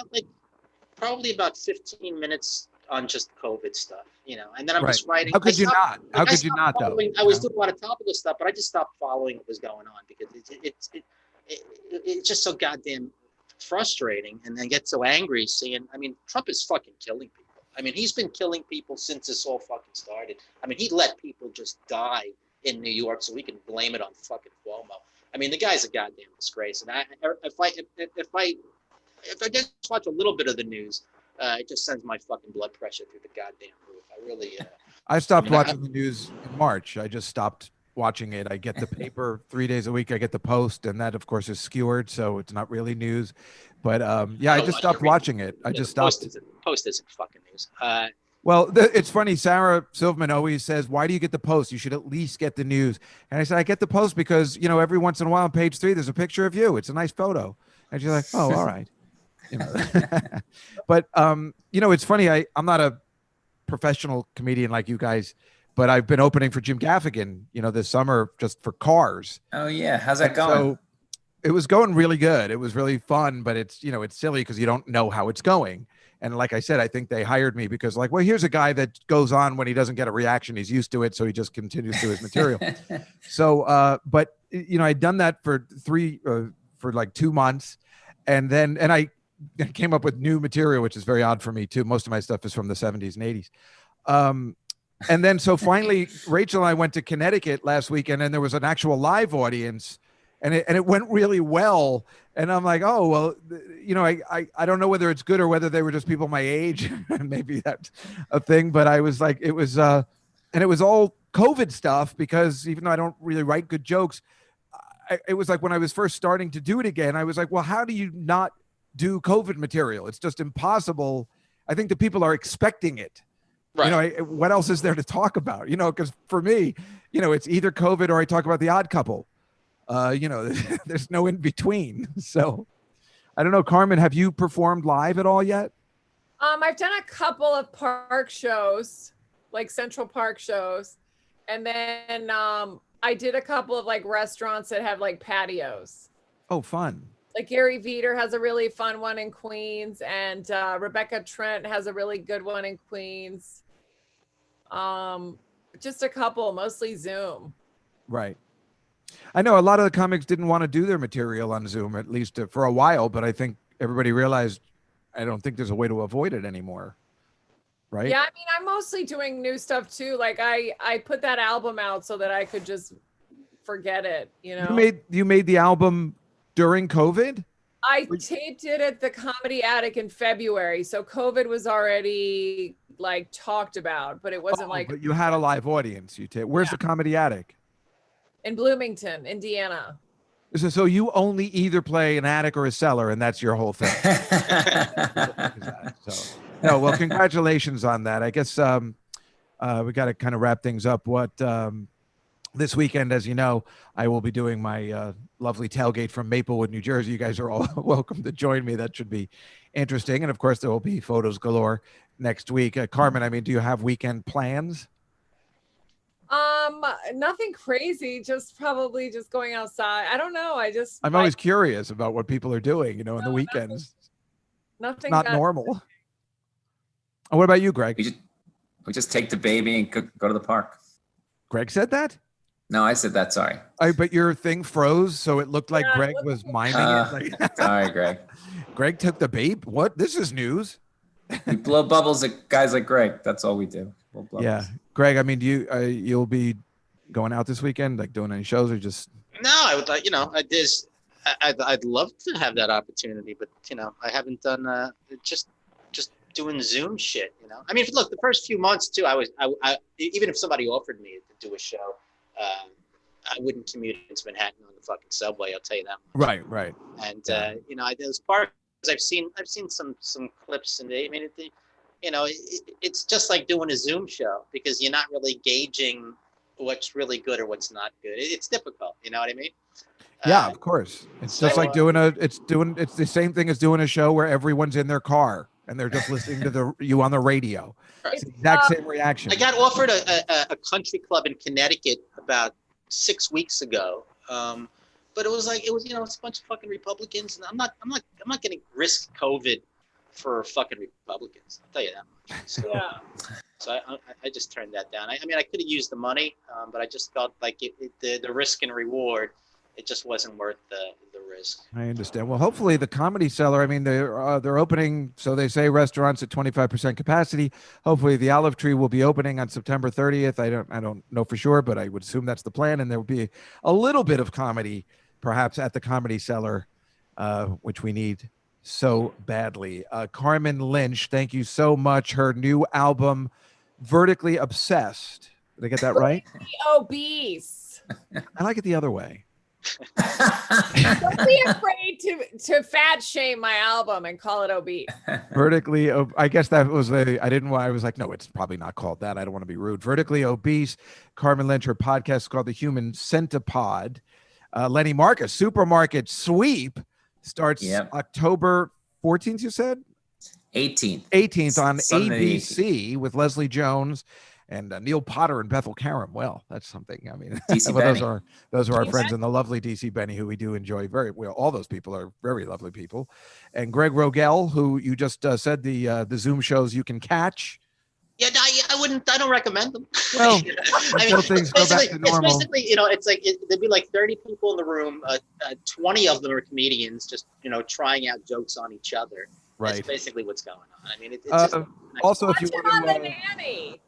probably about 15 minutes on just COVID stuff, and then I'm just writing. How could you not? How could you not though? I was doing a lot of topical stuff, but I just stopped following what was going on because it's just so goddamn frustrating, and I get so angry seeing. I mean, Trump is fucking killing people. I mean, he's been killing people since this all fucking started. I mean, he let people just die in New York so we can blame it on fucking Cuomo. I mean, the guy's a goddamn disgrace. And if I just watch a little bit of the news, it just sends my fucking blood pressure through the goddamn roof. I really. I stopped watching the news in March. I just stopped watching it. I get the paper 3 days a week. I get the Post, and that, of course, is skewered, so it's not really news. But I just stopped watching it. I just stopped. Post isn't fucking news. Well, it's funny. Sarah Silverman always says, "Why do you get the Post? You should at least get the news." And I said, "I get the Post because every once in a while on page 3 there's a picture of you. It's a nice photo." And she's like, "Oh, all right." But it's funny. I'm not a professional comedian like you guys, but I've been opening for Jim Gaffigan, this summer just for Cars. Oh yeah, how's that going? So it was going really good. It was really fun, but it's it's silly because you don't know how it's going. And like I said, I think they hired me because here's a guy that goes on when he doesn't get a reaction. He's used to it, so he just continues to his material. So, but I'd done that for 2 months, and I came up with new material, which is very odd for me too. Most of my stuff is from the 70s and 80s. And then so finally, Rachel and I went to Connecticut last week, and then there was an actual live audience, and it went really well. And I'm like, oh, well, I don't know whether it's good or whether they were just people my age. Maybe that's a thing. But I was like, it was all COVID stuff because even though I don't really write good jokes, it was like when I was first starting to do it again, I was like, well, how do you not do COVID material? It's just impossible. I think the people are expecting it. Right. What else is there to talk about? Because for me, it's either COVID or I talk about The Odd Couple. There's no in between. So I don't know, Carmen, have you performed live at all yet? I've done a couple of park shows, like Central Park shows. And then I did a couple of restaurants that have patios. Oh, fun. Like Gary Veter has a really fun one in Queens, and Rebecca Trent has a really good one in Queens. Just a couple, mostly Zoom. Right. I know a lot of the comics didn't want to do their material on Zoom, at least for a while, but I think everybody realized I don't think there's a way to avoid it anymore. Right? Yeah, I mean, I'm mostly doing new stuff too. Like I put that album out so that I could just forget it, you know. You made the album during COVID? I taped it at the Comedy Attic in February, so COVID was already like talked about, but it wasn't like. But you had a live audience. Where's the Comedy Attic? In Bloomington, Indiana. So you only either play an attic or a cellar, and that's your whole thing. So, no, well, congratulations on that. I guess we got to kind of wrap things up. What this weekend, as you know, I will be doing my lovely tailgate from Maplewood, New Jersey. You guys are all welcome to join me. That should be interesting. And of course, there will be photos galore next week. Carmen, I mean, do you have weekend plans? Nothing crazy, just probably just going outside. I don't know. I'm always curious about what people are doing, on the weekends. Nothing. Not normal. Oh, what about you, Greg? We just take the baby and go to the park. Greg said that? No, I said that. Sorry. But your thing froze, so it looked like Greg was miming it. Sorry, Greg. Greg took the babe. What? This is news. We blow bubbles at guys like Greg. That's all we do. We'll blow yeah, bubbles. Greg. I mean, do you'll be going out this weekend, like doing any shows, or just? No, I would like I'd love to have that opportunity, but I haven't done just doing Zoom shit. I mean, look, the first few months too, I even if somebody offered me to do a show, I wouldn't commute into Manhattan on the fucking subway. I'll tell you that much. Right. And those parks, I've seen some clips, and I mean, it's just like doing a Zoom show because you're not really gauging what's really good or what's not good. It's difficult. You know what I mean? Yeah, of course. It's just like it's the same thing as doing a show where everyone's in their car and they're just listening to you on the radio. It's the exact same reaction. I got offered a country club in Connecticut about 6 weeks ago. But it was it's a bunch of fucking Republicans, and I'm not going to risk COVID for fucking Republicans. I'll tell you that much. So, yeah. So I just turned that down. I mean, I could have used the money, but I just felt like the risk and reward, it just wasn't worth the risk. I understand. Well, hopefully the Comedy Cellar, I mean, they're opening, so they say, restaurants at 25% capacity. Hopefully the Olive Tree will be opening on September 30th. I don't know for sure, but I would assume that's the plan. And there will be a little bit of comedy perhaps at the Comedy Cellar, which we need so badly. Carmen Lynch, thank you so much. Her new album, Vertically Obsessed. Did I get that right? Obese. I like it the other way. Don't be afraid to fat shame my album and call it obese. Vertically, I guess that was I was like, no, it's probably not called that. I don't want to be rude. Vertically Obese. Carmen Lynch, her podcast is called The Human Centipod. Lenny Marcus, Supermarket Sweep starts October 14th, you said? 18th on Sunday, ABC 18th. With Leslie Jones and Neil Potter and Bethel Karam. Well, that's something. I mean, DC those are our friends and the lovely DC Benny, who we do enjoy very well. All those people are very lovely people. And Gregg Rogell, who you just said the Zoom shows you can catch. Yeah, I don't recommend them. Well, I mean, things go back to normal. It's basically, it's like there'd be like 30 people in the room. 20 of them are comedians, just trying out jokes on each other. Right. That's basically what's going on. I mean, it's just also if you want want to on the Nanny.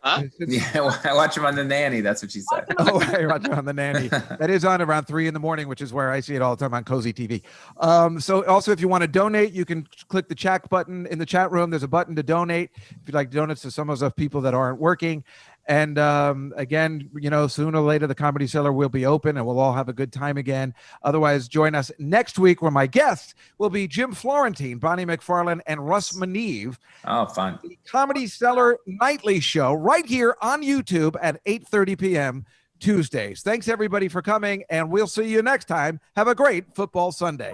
Huh? Yeah, I watch him on the Nanny. That's what she said. Oh, I watch him on the Nanny. That is on around 3 a.m, which is where I see it all the time on Cozy TV. So also, if you want to donate, you can click the chat button in the chat room. There's a button to donate if you'd like donuts to some of those people that aren't working. And again, sooner or later, the Comedy Cellar will be open and we'll all have a good time again. Otherwise, join us next week where my guests will be Jim Florentine, Bonnie McFarlane, and Russ Maneve. Oh, fun. The Comedy Cellar Nightly Show right here on YouTube at 8:30 p.m. Tuesdays. Thanks, everybody, for coming, and we'll see you next time. Have a great football Sunday.